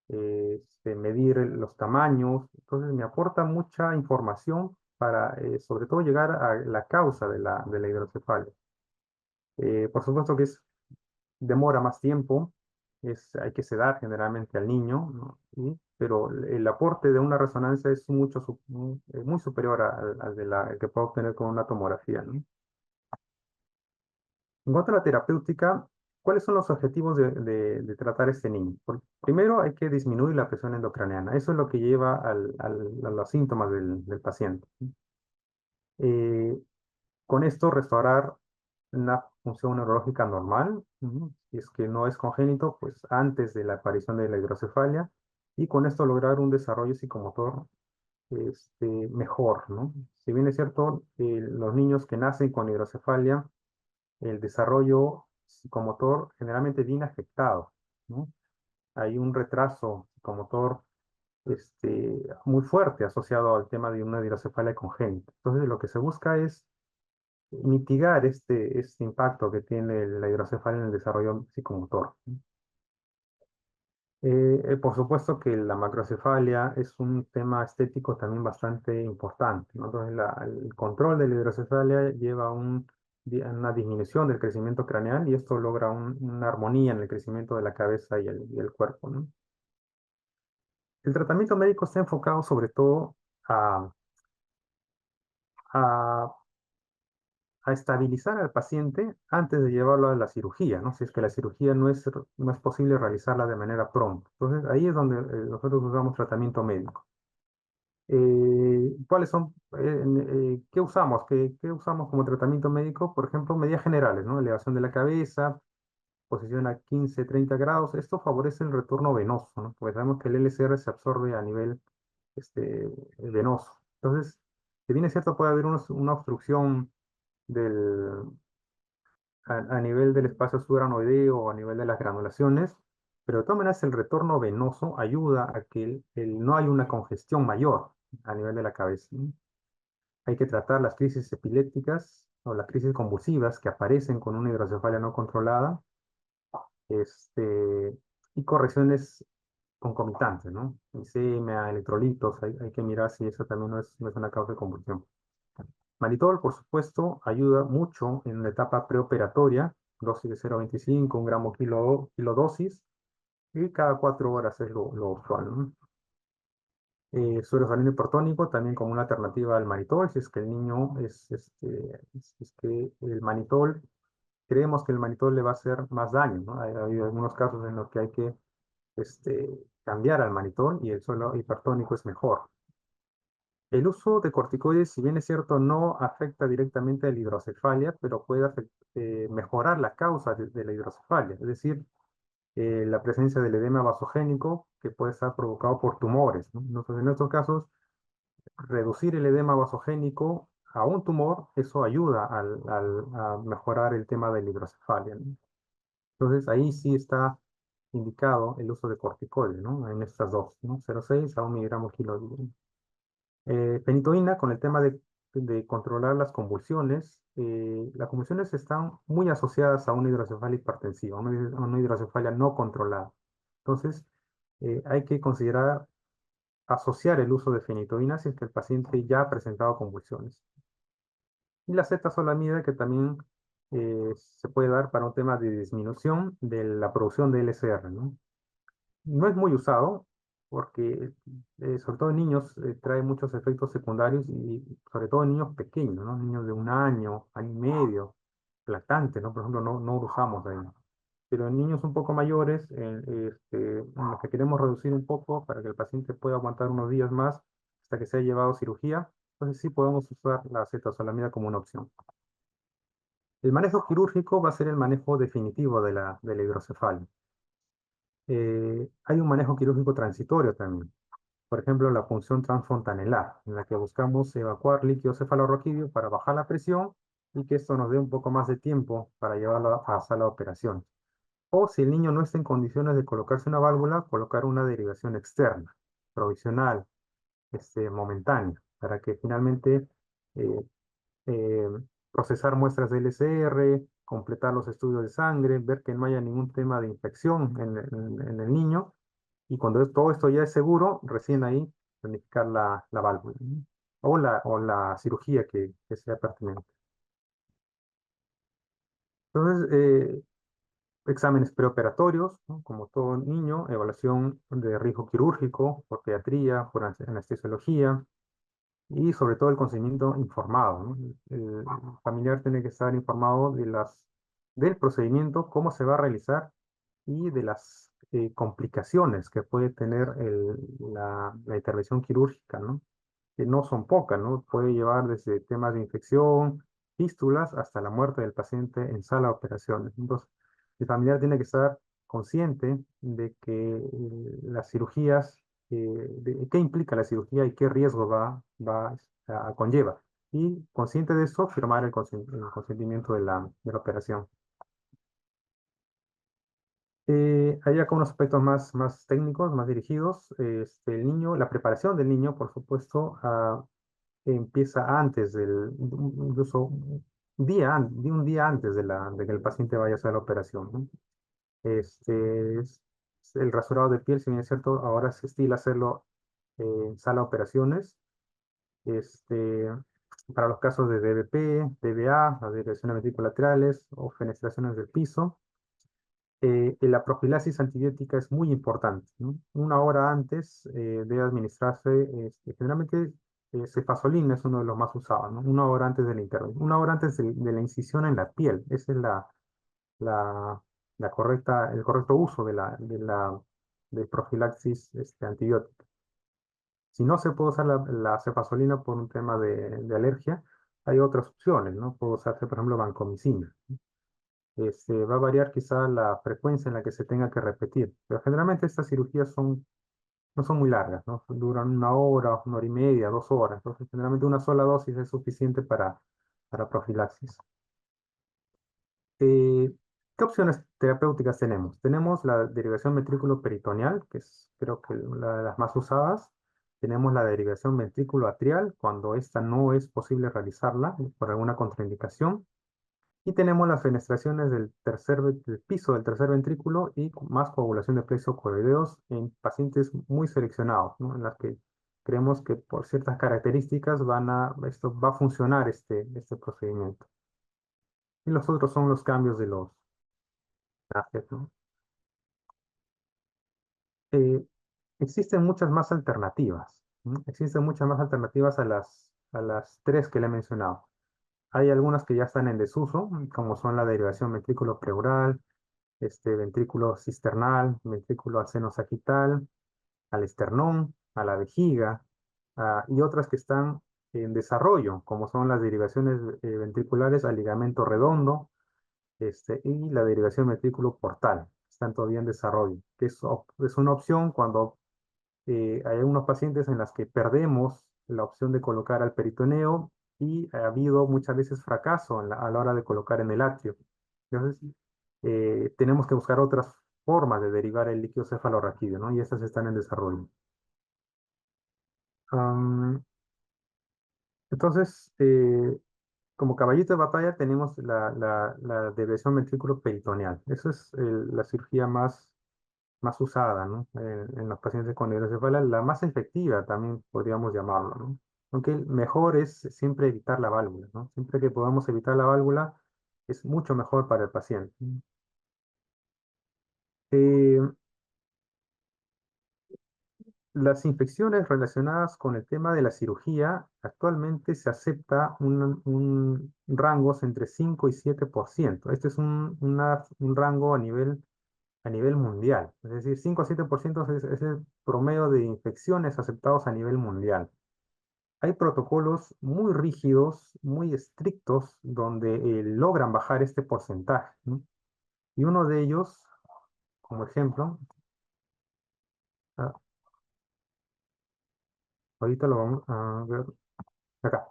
medir los tamaños. Entonces me aporta mucha información para, sobre todo, llegar a la causa de la hidrocefalia. Por supuesto que demora más tiempo, hay que sedar generalmente al niño, ¿no? Pero el aporte de una resonancia es muy superior al al que puedo obtener con una tomografía, ¿no? En cuanto a la terapéutica, ¿cuáles son los objetivos de tratar a este niño? Primero, hay que disminuir la presión endocraniana. Eso es lo que lleva a los síntomas del paciente. Eh, con esto, restaurar una función neurológica normal, si es que no es congénito, pues antes de la aparición de la hidrocefalia, y con esto lograr un desarrollo psicomotor mejor, ¿no? Si bien es cierto, los niños que nacen con hidrocefalia, el desarrollo psicomotor generalmente viene afectado, ¿no? Hay un retraso psicomotor muy fuerte asociado al tema de una hidrocefalia congénita. Entonces, lo que se busca es mitigar este impacto que tiene la hidrocefalia en el desarrollo psicomotor. Por supuesto que la macrocefalia es un tema estético también bastante importante, ¿no? Entonces, el control de la hidrocefalia lleva a una disminución del crecimiento craneal y esto logra una armonía en el crecimiento de la cabeza y el cuerpo, ¿no? El tratamiento médico está enfocado sobre todo a, a a estabilizar al paciente antes de llevarlo a la cirugía, ¿no? Si es que la cirugía no es posible realizarla de manera pronta. Entonces, ahí es donde nosotros usamos tratamiento médico. ¿Cuáles son, qué usamos? ¿Qué usamos como tratamiento médico? Por ejemplo, medidas generales, ¿no? Elevación de la cabeza, posición a 15, 30 grados. Esto favorece el retorno venoso, ¿no? Porque sabemos que el LCR se absorbe a nivel venoso. Entonces, si bien es cierto, puede haber una obstrucción del, a nivel del espacio subaranoideo o a nivel de las granulaciones, pero de todas maneras el retorno venoso ayuda a que no haya una congestión mayor a nivel de la cabeza, ¿no? Hay que tratar las crisis epilépticas o las crisis convulsivas que aparecen con una hidrocefalia no controlada, este, y correcciones concomitantes, ¿no? Glicemia, electrolitos, hay que mirar si eso también no es una causa de convulsión. Mannitol, por supuesto, ayuda mucho en la etapa preoperatoria, dosis de 0,25, 1 gramo kilo dosis, y cada 4 horas es lo usual, ¿no? Suero salino hipertónico también como una alternativa al mannitol, si es que el niño si es que el mannitol, creemos que el mannitol le va a hacer más daño, ¿no? Hay habido algunos casos en los que hay que cambiar al mannitol y el suero hipertónico es mejor. El uso de corticoides, si bien es cierto, no afecta directamente a la hidrocefalia, pero puede mejorar la causa de la hidrocefalia, es decir, la presencia del edema vasogénico que puede estar provocado por tumores, ¿no? Entonces, en estos casos, reducir el edema vasogénico a un tumor, eso ayuda a mejorar el tema de la hidrocefalia, ¿no? Entonces, ahí sí está indicado el uso de corticoides, ¿no? En estas dos, ¿no? 0,6 a 1 mg kilo. Fenitoína, con el tema de controlar las convulsiones. Las convulsiones están muy asociadas a una hidrocefalia hipertensiva, a una hidrocefalia no controlada. Entonces, hay que considerar asociar el uso de fenitoína si es que el paciente ya ha presentado convulsiones. Y la cetazolamida, que también se puede dar para un tema de disminución de la producción de LSR, ¿no? No es muy usado porque, sobre todo en niños, trae muchos efectos secundarios y sobre todo en niños pequeños, ¿no? Niños de 1 año, año y medio, lactantes, ¿no? Por ejemplo, no lo usamos ahí. Pero en niños un poco mayores, en los que queremos reducir un poco para que el paciente pueda aguantar unos días más hasta que se haya llevado cirugía, entonces sí podemos usar la acetazolamida como una opción. El manejo quirúrgico va a ser el manejo definitivo de la hidrocefalia. Hay un manejo quirúrgico transitorio también. Por ejemplo, la punción transfontanelar, en la que buscamos evacuar líquido cefalorraquídeo para bajar la presión y que esto nos dé un poco más de tiempo para llevarlo a sala de operación. O si el niño no está en condiciones de colocarse una válvula, colocar una derivación externa, provisional, momentánea, para que finalmente eh, eh, procesar muestras de LCR, completar los estudios de sangre, ver que no haya ningún tema de infección en el niño, y cuando todo esto ya es seguro, recién ahí planificar la válvula, ¿no? O la cirugía que sea pertinente. Entonces, exámenes preoperatorios, ¿no? Como todo niño, evaluación de riesgo quirúrgico, por pediatría, por anestesiología, y sobre todo el consentimiento informado, ¿no? El familiar tiene que estar informado del procedimiento, cómo se va a realizar y de las complicaciones que puede tener la intervención quirúrgica, ¿no? Que no son pocas, ¿no? Puede llevar desde temas de infección, fístulas, hasta la muerte del paciente en sala de operaciones. Entonces, el familiar tiene que estar consciente de que las cirugías, de qué implica la cirugía y qué riesgo conlleva. Y consciente de eso, firmar el consentimiento de la operación. Hay acá unos aspectos más técnicos, más dirigidos. La preparación del niño, por supuesto, empieza antes incluso un día antes de que el paciente vaya a hacer la operación, ¿no? Es el rasurado de piel, si bien es cierto, ahora se estila hacerlo en sala de operaciones. Este, para los casos de DVP, DVA, las desviaciones ventricolaterales o fenestraciones del piso. La profilaxis antibiótica es muy importante, ¿no? 1 hora antes debe administrarse, generalmente cefazolina es uno de los más usados, ¿no? 1 hora antes de la intervención, 1 hora antes de la incisión en la piel. Ese es la, el correcto uso de profilaxis antibiótica. Si no se puede usar la cefazolina por un tema de alergia, hay otras opciones, ¿no? Puede usarse, por ejemplo, vancomicina. Va a variar quizá la frecuencia en la que se tenga que repetir, pero generalmente estas cirugías no son muy largas, ¿no? Duran 1 hora, 1 hora y media, 2 horas, entonces generalmente una sola dosis es suficiente para profilaxis. ¿Qué opciones terapéuticas tenemos? Tenemos la derivación ventrículo-peritoneal, que es creo que una de las más usadas. Tenemos la derivación ventrículo-atrial, cuando esta no es posible realizarla por alguna contraindicación. Y tenemos las fenestraciones del piso del tercer ventrículo y más coagulación de plexos coroideos en pacientes muy seleccionados, ¿no? En las que Creemos que por ciertas características esto va a funcionar este procedimiento. Y los otros son los cambios de los gases, ¿no? Eh, Existen muchas más alternativas, ¿no? Existen muchas más alternativas a las tres que le he mencionado. Hay algunas que ya están en desuso, como son la derivación ventrículo-pleural, ventrículo cisternal, ventrículo al seno sagital, al esternón, a la vejiga, y otras que están en desarrollo, como son las derivaciones ventriculares al ligamento redondo, y la derivación ventrículo portal. Están todavía en desarrollo, que es una opción cuando hay algunos pacientes en las que perdemos la opción de colocar al peritoneo y ha habido muchas veces fracaso a la hora de colocar en el atrio. Entonces, tenemos que buscar otras formas de derivar el líquido cefalorraquídeo, ¿no? Y estas están en desarrollo. Am, entonces, como caballito de batalla tenemos la derivación ventrículo peritoneal. Esa es la cirugía más usada, ¿no? En los pacientes con hidrocefalia, la más efectiva también podríamos llamarlo, ¿no? Aunque el mejor es siempre evitar la válvula, ¿no? Siempre que podamos evitar la válvula es mucho mejor para el paciente. Eh, las infecciones relacionadas con el tema de la cirugía, actualmente se acepta un rangos entre 5 y 7%. Este es un rango a nivel mundial. Es decir, 5 a 7% es el promedio de infecciones aceptados a nivel mundial. Hay protocolos muy rígidos, muy estrictos, donde logran bajar este porcentaje, ¿no? Y uno de ellos, como ejemplo, ah, ahorita lo vamos a ver acá.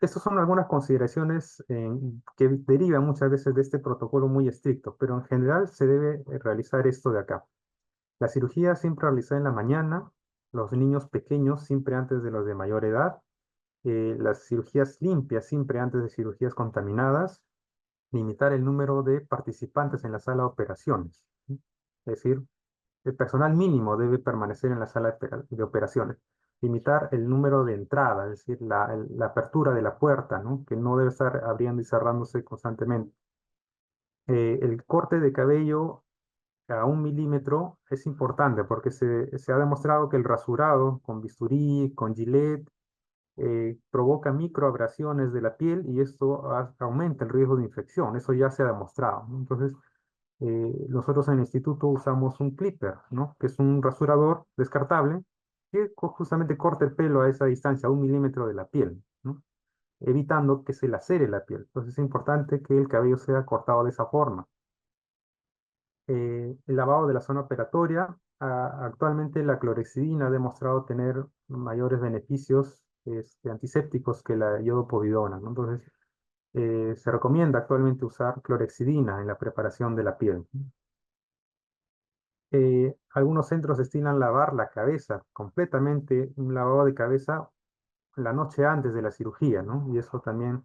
Estas son algunas consideraciones que derivan muchas veces de este protocolo muy estricto, pero en general se debe realizar esto de acá. La cirugía siempre realizada en la mañana, los niños pequeños siempre antes de los de mayor edad, las cirugías limpias siempre antes de cirugías contaminadas, limitar el número de participantes en la sala de operaciones, ¿sí? Es decir, el personal mínimo debe permanecer en la sala de operaciones. Limitar el número de entrada, es decir, la apertura de la puerta, ¿no? Que no debe estar abriendo y cerrándose constantemente. El corte de cabello a 1 milímetro es importante porque se ha demostrado que el rasurado con bisturí, con gilet, provoca microabrasiones de la piel y esto aumenta el riesgo de infección. Eso ya se ha demostrado, ¿no? Entonces, nosotros en el instituto usamos un clipper, ¿no? Que es un rasurador descartable que justamente corta el pelo a esa distancia, a 1 milímetro de la piel, ¿no? Evitando que se lacere la piel. Entonces es importante que el cabello sea cortado de esa forma. El lavado de la zona operatoria. Actualmente la clorexidina ha demostrado tener mayores beneficios antisépticos que la iodopovidona, ¿no? Entonces, se recomienda actualmente usar clorexidina en la preparación de la piel. Algunos centros destinan lavar la cabeza completamente, un lavado de cabeza la noche antes de la cirugía, ¿no? Y eso también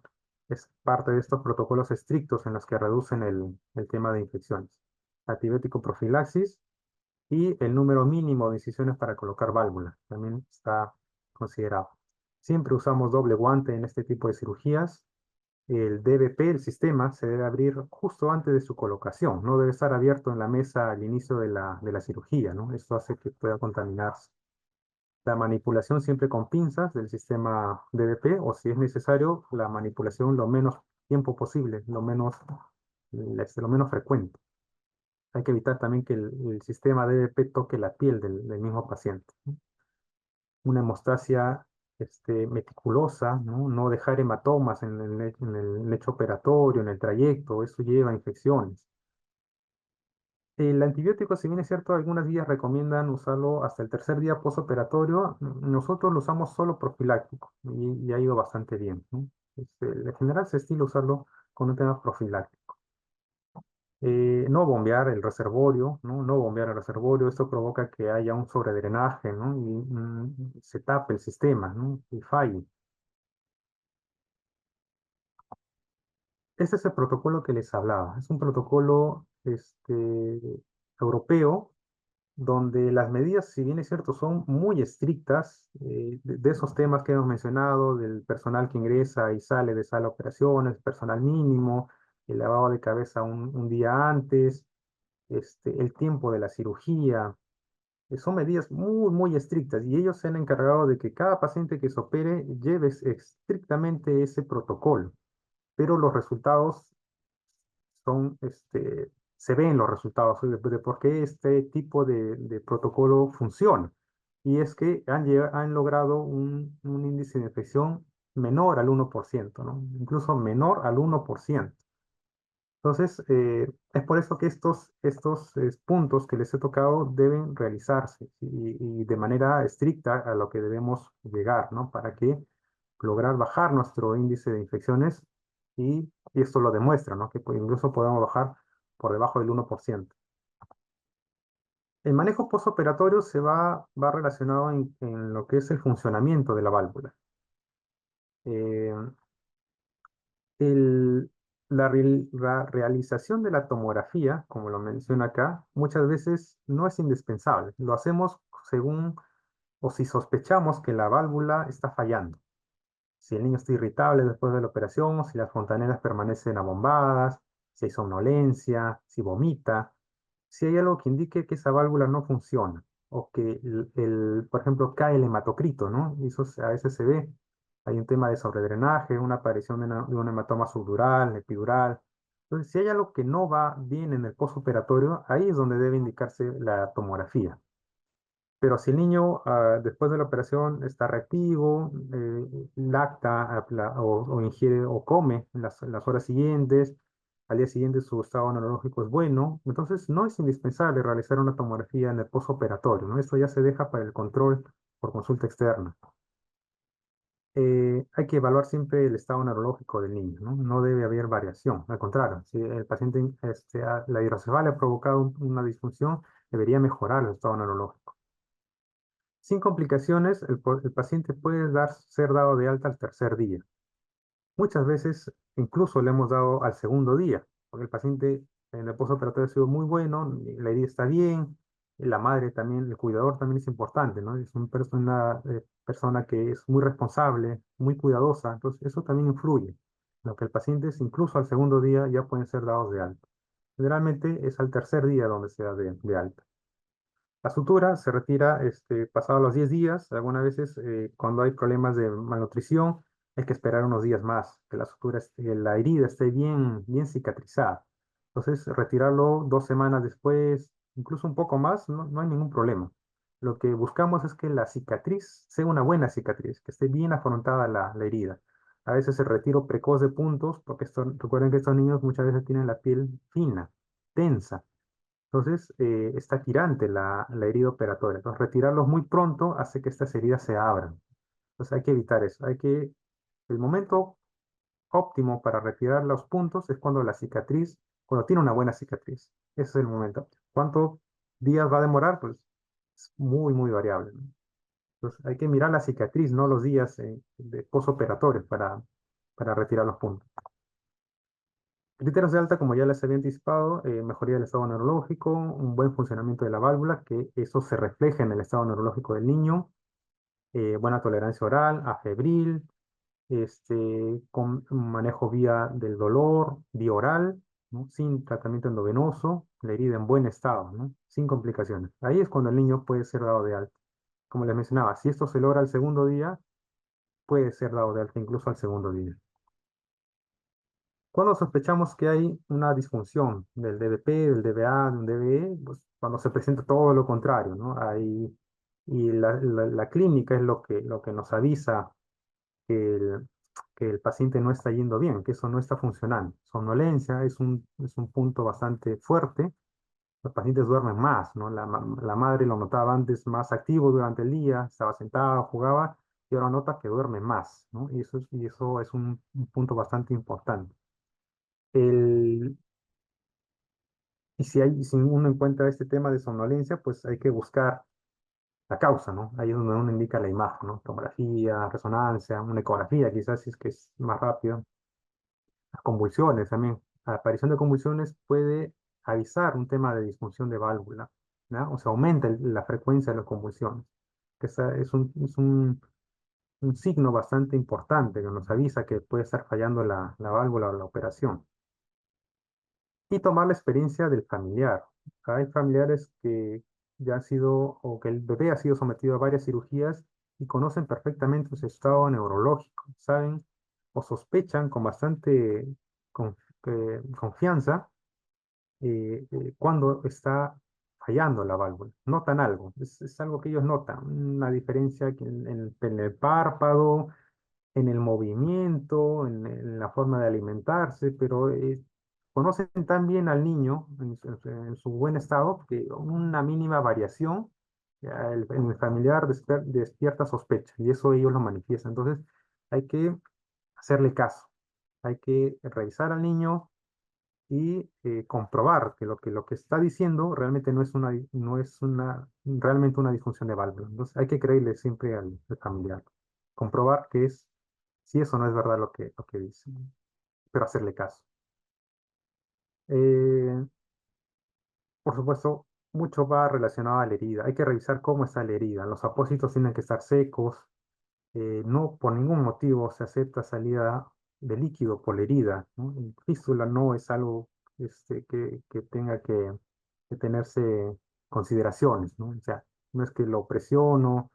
es parte de estos protocolos estrictos en los que reducen el tema de infecciones. Antibiótico profilaxis y el número mínimo de incisiones para colocar válvula, también está considerado. Siempre usamos doble guante en este tipo de cirugías. El DBP, el sistema, se debe abrir justo antes de su colocación. No debe estar abierto en la mesa al inicio de la cirugía, ¿no? Esto hace que pueda contaminarse. La manipulación siempre con pinzas del sistema DBP o si es necesario, la manipulación lo menos tiempo posible, lo menos frecuente. Hay que evitar también que el sistema DBP toque la piel del mismo paciente, ¿no? Una hemostasia meticulosa, ¿no? No dejar hematomas en el lecho operatorio, en el trayecto, eso lleva a infecciones. El antibiótico, si bien es cierto, algunas guías recomiendan usarlo hasta el tercer día postoperatorio, nosotros lo usamos solo profiláctico y ha ido bastante bien, ¿no? En general se estila usarlo con un tema profiláctico. No bombear el reservorio, ¿no? No bombear el reservorio, esto provoca que haya un sobredrenaje, ¿no? Y se tape el sistema, ¿no? Y falle. Este es el protocolo que les hablaba. Es un protocolo europeo donde las medidas, si bien es cierto, son muy estrictas, de esos temas que hemos mencionado, del personal que ingresa y sale de sala de operaciones, personal mínimo, el lavado de cabeza un día antes, el tiempo de la cirugía, son medidas muy, muy estrictas y ellos se han encargado de que cada paciente que se opere lleve estrictamente ese protocolo, pero los resultados son, se ven los resultados de por qué este tipo de protocolo funciona. Y es que han logrado un índice de infección menor al 1%, ¿no? Incluso menor al 1%. Entonces, es por eso que estos puntos que les he tocado deben realizarse y de manera estricta a lo que debemos llegar, ¿no? Para que lograr bajar nuestro índice de infecciones y esto lo demuestra, ¿no? Que incluso podemos bajar por debajo del 1%. El manejo postoperatorio va relacionado en lo que es el funcionamiento de la válvula. Eh, el- la realización de la tomografía, como lo menciona acá, muchas veces no es indispensable. Lo hacemos según o si sospechamos que la válvula está fallando. Si el niño está irritable después de la operación, si las fontanelas permanecen abombadas, si hay somnolencia, si vomita, si hay algo que indique que esa válvula no funciona, o que, por ejemplo, cae el hematocrito, ¿no? Y eso a veces se ve. Hay un tema de sobredrenaje, una aparición de un hematoma subdural, epidural. Entonces, si hay algo que no va bien en el postoperatorio, ahí es donde debe indicarse la tomografía. Pero si el niño después de la operación está reactivo, lacta o ingiere o come en las horas siguientes, al día siguiente su estado neurológico es bueno, entonces no es indispensable realizar una tomografía en el postoperatorio, ¿no? Esto ya se deja para el control por consulta externa. Hay que evaluar siempre el estado neurológico del niño, ¿no? No debe haber variación, al contrario, si el paciente, la hidrocefalia ha provocado una disfunción, debería mejorar el estado neurológico. Sin complicaciones, el paciente puede ser dado de alta al tercer día. Muchas veces incluso le hemos dado al segundo día, porque el paciente en el postoperatorio ha sido muy bueno, la herida está bien, la madre también, el cuidador también es importante, ¿no? Es una persona que es muy responsable, muy cuidadosa, entonces eso también influye. Lo que el paciente es incluso al segundo día ya pueden ser dados de alta. Generalmente es al tercer día donde se da de alta. La sutura se retira pasados los 10 días. Algunas veces, cuando hay problemas de malnutrición, hay que esperar unos días más, que la sutura, la herida esté bien, bien cicatrizada. Entonces, retirarlo 2 semanas después, incluso un poco más, no hay ningún problema. Lo que buscamos es que la cicatriz sea una buena cicatriz, que esté bien afrontada la herida. A veces el retiro precoz de puntos, porque recuerden que estos niños muchas veces tienen la piel fina, tensa. Entonces, está tirante la herida operatoria. Entonces, retirarlos muy pronto hace que estas heridas se abran. Entonces, hay que evitar eso. El momento óptimo para retirar los puntos es cuando tiene una buena cicatriz. Ese es el momento óptimo. ¿Cuántos días va a demorar? Pues es muy, muy variable, ¿no? Entonces, hay que mirar la cicatriz, no los días de posoperatorio para retirar los puntos. Criterios de alta, como ya les había anticipado, mejoría del estado neurológico, un buen funcionamiento de la válvula, que eso se refleja en el estado neurológico del niño, buena tolerancia oral, afebril, con un manejo vía del dolor, vía oral, ¿no? Sin tratamiento endovenoso, la herida en buen estado, ¿no? Sin complicaciones. Ahí es cuando el niño puede ser dado de alta. Como les mencionaba, si esto se logra al segundo día, puede ser dado de alta incluso al segundo día. Cuando sospechamos que hay una disfunción del DBP, del DBA, de un DBE, pues cuando se presenta todo lo contrario, ¿no? Y la clínica es lo que nos avisa que que el paciente no está yendo bien, que eso no está funcionando. Somnolencia es un punto bastante fuerte. Los pacientes duermen más, ¿no? La madre lo notaba antes más activo durante el día, estaba sentado, jugaba, y ahora nota que duerme más, ¿no? Y eso es un punto bastante importante. El, si uno encuentra este tema de somnolencia, pues hay que buscar la causa, ¿no? Ahí es donde uno indica la imagen, ¿no? Tomografía, resonancia, una ecografía, quizás si es que es más rápido. Las convulsiones también. La aparición de convulsiones puede avisar un tema de disfunción de válvula. ¿no? O sea, aumenta la frecuencia de las convulsiones. Es un signo bastante importante que nos avisa que puede estar fallando la válvula o la operación. Y tomar la experiencia del familiar. Hay familiares que ya han sido, o que el bebé ha sido sometido a varias cirugías y conocen perfectamente su estado neurológico, saben o sospechan con bastante con- confianza cuando está fallando la válvula. Notan algo, es algo que ellos notan, una diferencia en el párpado, en el movimiento, en la forma de alimentarse, pero conocen tan bien al niño en su buen estado que una mínima variación ya en el familiar despierta sospecha y eso ellos lo manifiestan. Entonces hay que hacerle caso, hay que revisar al niño y comprobar que lo que está diciendo realmente realmente una disfunción de válvula. Entonces hay que creerle siempre al familiar, comprobar que es, si eso no es verdad lo que dice, pero hacerle caso. Eh, por supuesto, mucho va relacionado a la herida. Hay que revisar cómo está la herida. Los apósitos tienen que estar secos. No por ningún motivo se acepta salida de líquido por la herida, ¿no? El fístula no es algo que tenga que tenerse consideraciones, ¿no? O sea, no es que lo presiono,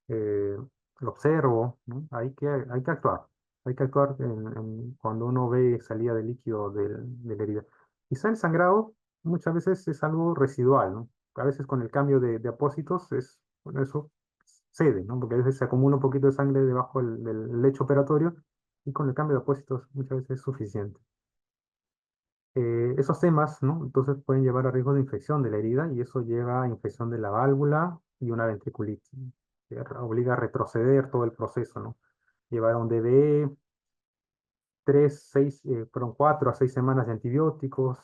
eh, lo observo, ¿no? Hay que actuar. Hay que actuar cuando uno ve salida de líquido de la herida. Quizá el sangrado muchas veces es algo residual, ¿no? A veces con el cambio de apósitos bueno, eso cede, ¿no? Porque a veces se acumula un poquito de sangre debajo del lecho operatorio y con el cambio de apósitos muchas veces es suficiente. Esos temas, ¿no? Entonces pueden llevar a riesgo de infección de la herida y eso lleva a infección de la válvula y una ventriculitis, ¿no? Que obliga a retroceder todo el proceso, ¿no? Llevar a un DBE, 4 a 6 semanas de antibióticos,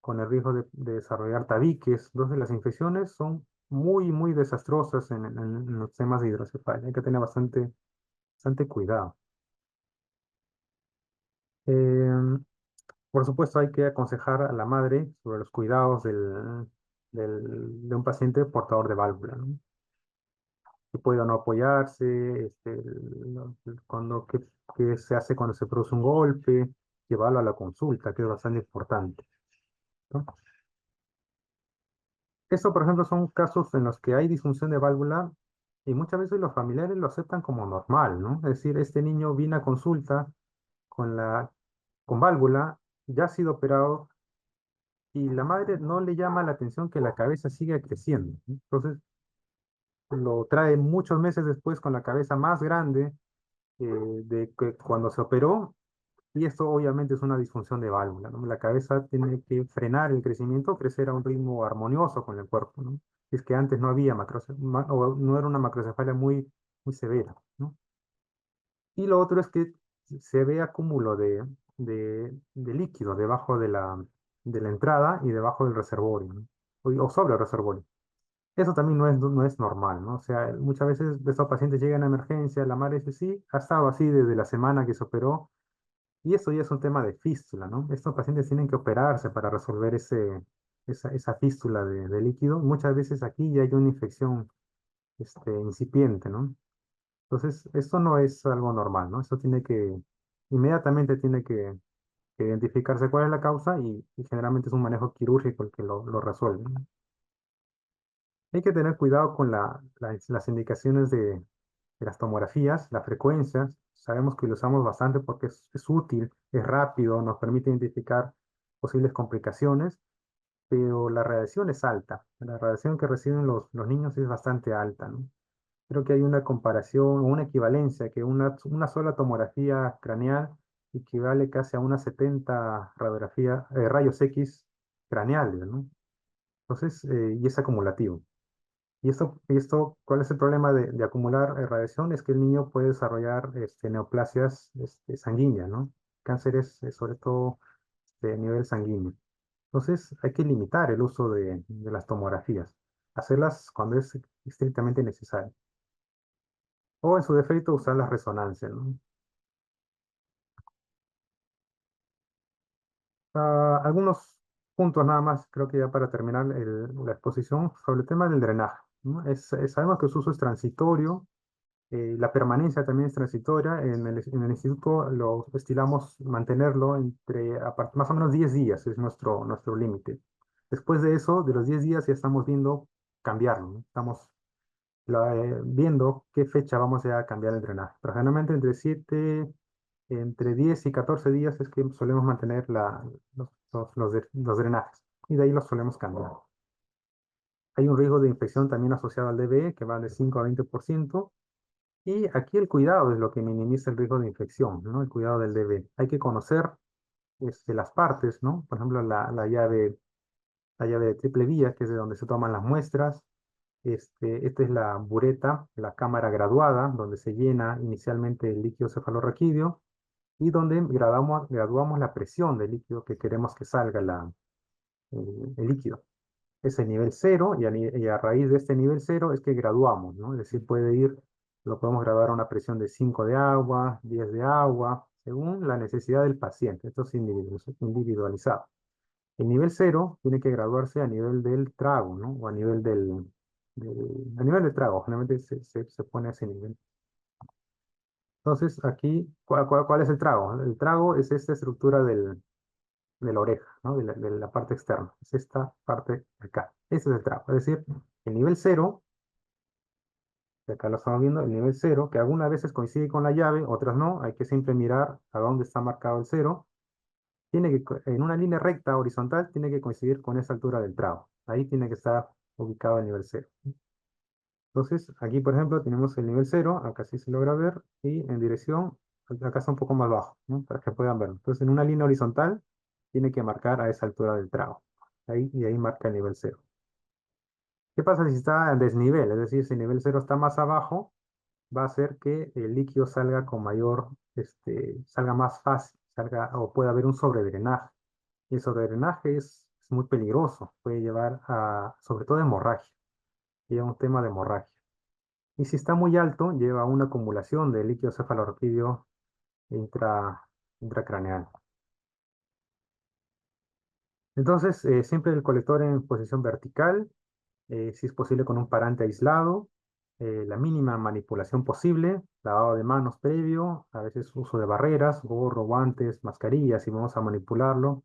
con el riesgo de desarrollar tabiques. Entonces las infecciones son muy, muy desastrosas en los temas de hidrocefalia. Hay que tener bastante cuidado. Em, Por supuesto, hay que aconsejar a la madre sobre los cuidados de un paciente portador de válvula, ¿no? Que pueda no apoyarse, cuando, qué se hace cuando se produce un golpe, llevarlo a la consulta, que es bastante importante, ¿no? Esto, por ejemplo, son casos en los que hay disfunción de válvula y muchas veces los familiares lo aceptan como normal, ¿no? Es decir, este niño viene a consulta con con válvula, ya ha sido operado y la madre no le llama la atención que la cabeza sigue creciendo, ¿no? Entonces lo trae muchos meses después con la cabeza más grande de que cuando se operó y esto obviamente es una disfunción de válvula, ¿no? La cabeza tiene que frenar el crecimiento, crecer a un ritmo armonioso con el cuerpo, ¿no? Es que antes no había o no era una macrocefalia muy severa, ¿no? Y lo otro es que se ve acúmulo de líquido debajo de la entrada y debajo del reservorio, ¿no? O sobre el reservorio. Eso también no es normal, ¿no? O sea, muchas veces estos pacientes llegan a emergencia, la madre dice, sí, ha estado así desde la semana que se operó, y eso ya es un tema de fístula, ¿no? Estos pacientes tienen que operarse para resolver esa fístula de líquido. Muchas veces aquí ya hay una infección incipiente, ¿no? Entonces, esto no es algo normal, ¿no? Inmediatamente tiene que identificarse cuál es la causa y generalmente es un manejo quirúrgico el que lo resuelve, ¿no? Hay que tener cuidado con las indicaciones de las tomografías, las frecuencias. Sabemos que lo usamos bastante porque es útil, es rápido, nos permite identificar posibles complicaciones, pero la radiación es alta. La radiación que reciben los niños es bastante alta, ¿no? Creo que hay una comparación o una equivalencia, que una sola tomografía craneal equivale casi a unas 70 rayos X craneales, ¿no? Entonces, y es acumulativo. ¿Cuál es el problema de acumular radiación? Es que el niño puede desarrollar neoplasias sanguíneas, ¿no? Cánceres, sobre todo de nivel sanguíneo. Entonces, hay que limitar el uso de las tomografías, hacerlas cuando es estrictamente necesario. O en su defecto, usar las resonancias, ¿no? Algunos puntos nada más, creo que ya para terminar la exposición sobre el tema del drenaje, ¿no? Sabemos que su uso es transitorio, la permanencia también es transitoria. En el instituto lo estilamos mantenerlo más o menos 10 días, es nuestro límite. Después de eso, de los 10 días, ya estamos viendo cambiarlo, ¿no? Estamos viendo qué fecha vamos a cambiar el drenaje. Pero generalmente entre 10 y 14 días es que solemos mantener los drenajes y de ahí los solemos cambiar. Hay un riesgo de infección también asociado al DBE que va de 5 a 20%. Y aquí el cuidado es lo que minimiza el riesgo de infección, ¿no? El cuidado del DB. Hay que conocer las partes, ¿no? Por ejemplo, la llave de triple vía, que es de donde se toman las muestras. Esta es la bureta, la cámara graduada, donde se llena inicialmente el líquido cefalorraquídeo y donde graduamos la presión del líquido que queremos que salga el líquido. Es el nivel cero y a raíz de este nivel cero es que graduamos, ¿no? Es decir, lo podemos graduar a una presión de 5 de agua, 10 de agua, según la necesidad del paciente. Esto es individualizado. El nivel cero tiene que graduarse a nivel del trago, ¿no? O a nivel a nivel del trago, generalmente se pone a ese nivel. Entonces, aquí, ¿cuál es el trago? El trago es esta estructura de la oreja, ¿no? De la parte externa. Es esta parte de acá. Ese es el trago. Es decir, el nivel cero, que acá lo estamos viendo, el nivel cero, que algunas veces coincide con la llave, otras no. Hay que siempre mirar a dónde está marcado el cero. En una línea recta horizontal, tiene que coincidir con esa altura del trago. Ahí tiene que estar ubicado el nivel cero. Entonces, aquí, por ejemplo, tenemos el nivel cero, acá sí se logra ver, y en dirección, acá está un poco más bajo, ¿no? Para que puedan verlo. Entonces, en una línea horizontal, tiene que marcar a esa altura del trago. Y ahí marca el nivel cero. ¿Qué pasa si está en desnivel? Es decir, si el nivel cero está más abajo, va a hacer que el líquido salga salga más fácil, o puede haber un sobredrenaje. Y el sobredrenaje es muy peligroso, puede llevar sobre todo, hemorragia. Lleva un tema de hemorragia. Y si está muy alto, lleva a una acumulación de líquido cefalorraquídeo intracraneal. Entonces, siempre el colector en posición vertical, si es posible con un parante aislado, la mínima manipulación posible, lavado de manos previo, a veces uso de barreras, gorro, guantes, mascarillas, si vamos a manipularlo.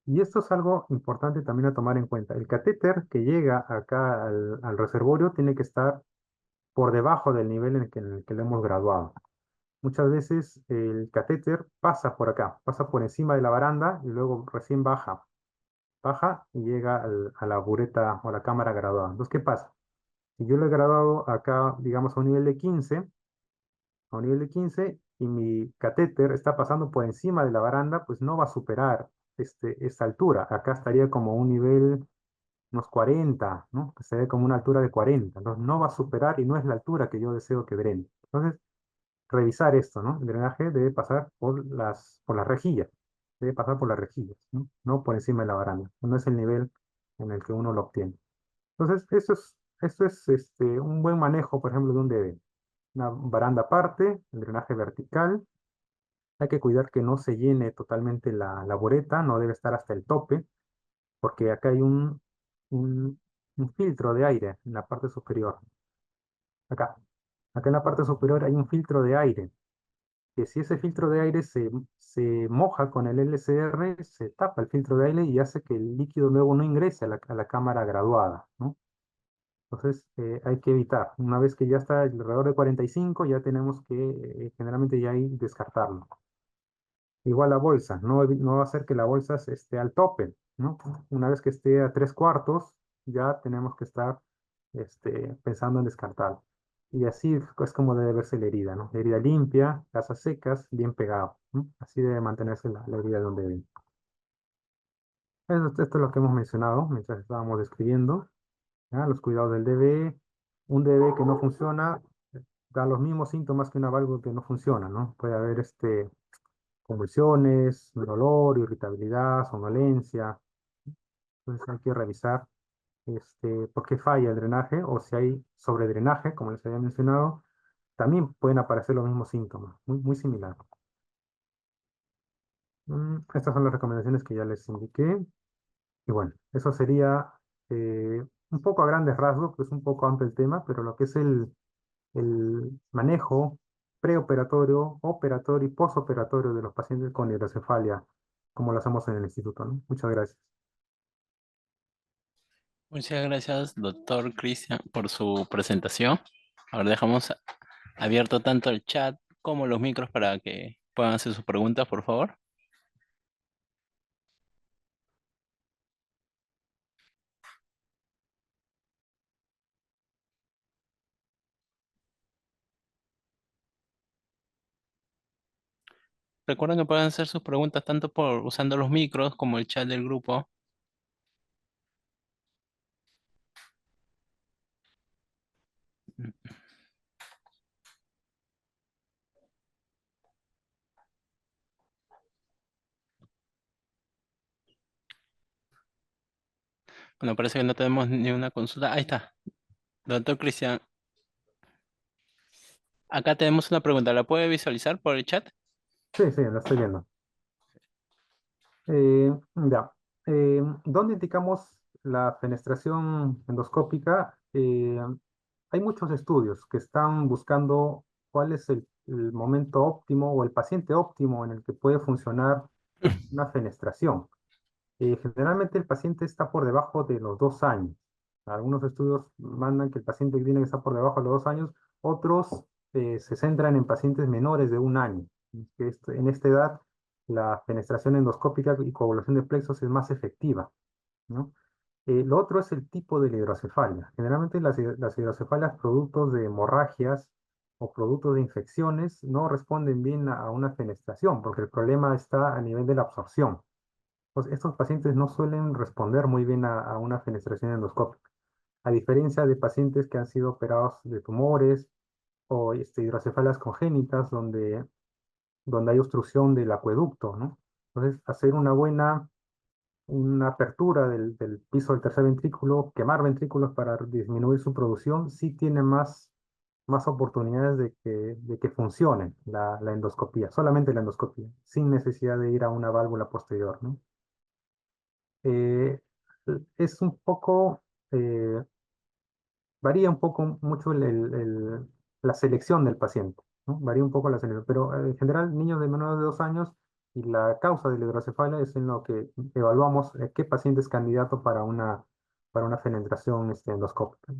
Y esto es algo importante también a tomar en cuenta. El catéter que llega acá al reservorio tiene que estar por debajo del nivel en el que lo hemos graduado. Muchas veces el catéter pasa por acá, pasa por encima de la baranda y luego recién baja y llega a la bureta o la cámara graduada. Entonces, ¿qué pasa? Si yo lo he graduado acá, digamos, a un nivel de 15 y mi catéter está pasando por encima de la baranda, pues no va a superar esta altura. Acá estaría como un nivel, unos 40, ¿no? Que sería como una altura de 40. Entonces, no va a superar y no es la altura que yo deseo que drene. Entonces, revisar esto, ¿no? El drenaje debe pasar por las rejillas, debe pasar por las rejillas, ¿no? No por encima de la baranda, no es el nivel en el que uno lo obtiene. Entonces, esto es un buen manejo, por ejemplo, de un DB. Una baranda aparte, el drenaje vertical, hay que cuidar que no se llene totalmente la bureta, no debe estar hasta el tope, porque acá hay un, un filtro de aire en la parte superior. Acá. Acá en la parte superior hay un filtro de aire que si ese filtro de aire se moja con el LCR, se tapa el filtro de aire y hace que el líquido nuevo no ingrese a la cámara graduada, ¿no? Entonces, hay que evitar. Una vez que ya está alrededor de 45, ya tenemos que, generalmente ya ahí descartarlo. Igual la bolsa, no va a ser que la bolsa esté al tope, ¿no? Una vez que esté a 3/4, ya tenemos que estar pensando en descartarlo. Y así es como debe verse la herida, ¿no? La herida limpia, gasas secas, bien pegado, ¿no? Así debe mantenerse la herida donde debe. Esto es lo que hemos mencionado mientras estábamos describiendo, ¿ya? Los cuidados del DBE. Un DBE que no funciona da los mismos síntomas que una válvula que no funciona, ¿no? Puede haber convulsiones, dolor, irritabilidad, somnolencia. Entonces hay que revisar por qué falla el drenaje o si hay sobredrenaje, como les había mencionado. También pueden aparecer los mismos síntomas, muy, muy similar. Estas son las recomendaciones que ya les indiqué. Y bueno, eso sería un poco a grandes rasgos, pues un poco amplio el tema, pero lo que es el manejo preoperatorio, operatorio y posoperatorio de los pacientes con hidrocefalia, como lo hacemos en el instituto, ¿no? Muchas gracias. Muchas gracias, doctor Cristian, por su presentación. Ahora dejamos abierto tanto el chat como los micros para que puedan hacer sus preguntas, por favor. Recuerden que pueden hacer sus preguntas tanto por usando los micros como el chat del grupo. Bueno, parece que no tenemos ni una consulta. Ahí está, doctor Cristian. Acá tenemos una pregunta. ¿La puede visualizar por el chat? Sí, sí, lo estoy viendo. Ya. ¿Dónde indicamos la fenestración endoscópica? Hay muchos estudios que están buscando cuál es el momento óptimo o el paciente óptimo en el que puede funcionar una fenestración. Generalmente el paciente está por debajo de los 2 años. Algunos estudios mandan que el paciente tiene que estar por debajo de los 2 años, otros se centran en pacientes menores de 1 año. En esta edad la fenestración endoscópica y coagulación de plexos es más efectiva, ¿no? Lo otro es el tipo de la hidrocefalia. Generalmente las hidrocefalias productos de hemorragias o productos de infecciones no responden bien a una fenestración porque el problema está a nivel de la absorción. Pues estos pacientes no suelen responder muy bien a una fenestración endoscópica, a diferencia de pacientes que han sido operados de tumores o hidrocefalias congénitas donde hay obstrucción del acueducto, ¿no? Entonces, hacer una apertura del piso del tercer ventrículo, quemar ventrículos para disminuir su producción, sí tiene más oportunidades de que funcione la endoscopía, solamente la endoscopía, sin necesidad de ir a una válvula posterior, ¿no? eh, es un poco, eh, varía un poco mucho la selección del paciente, ¿no? Varía un poco la selección, pero en general niños de menos de 2 años y la causa de la hidrocefalia es en lo que evaluamos qué paciente es candidato para una penetración endoscópica.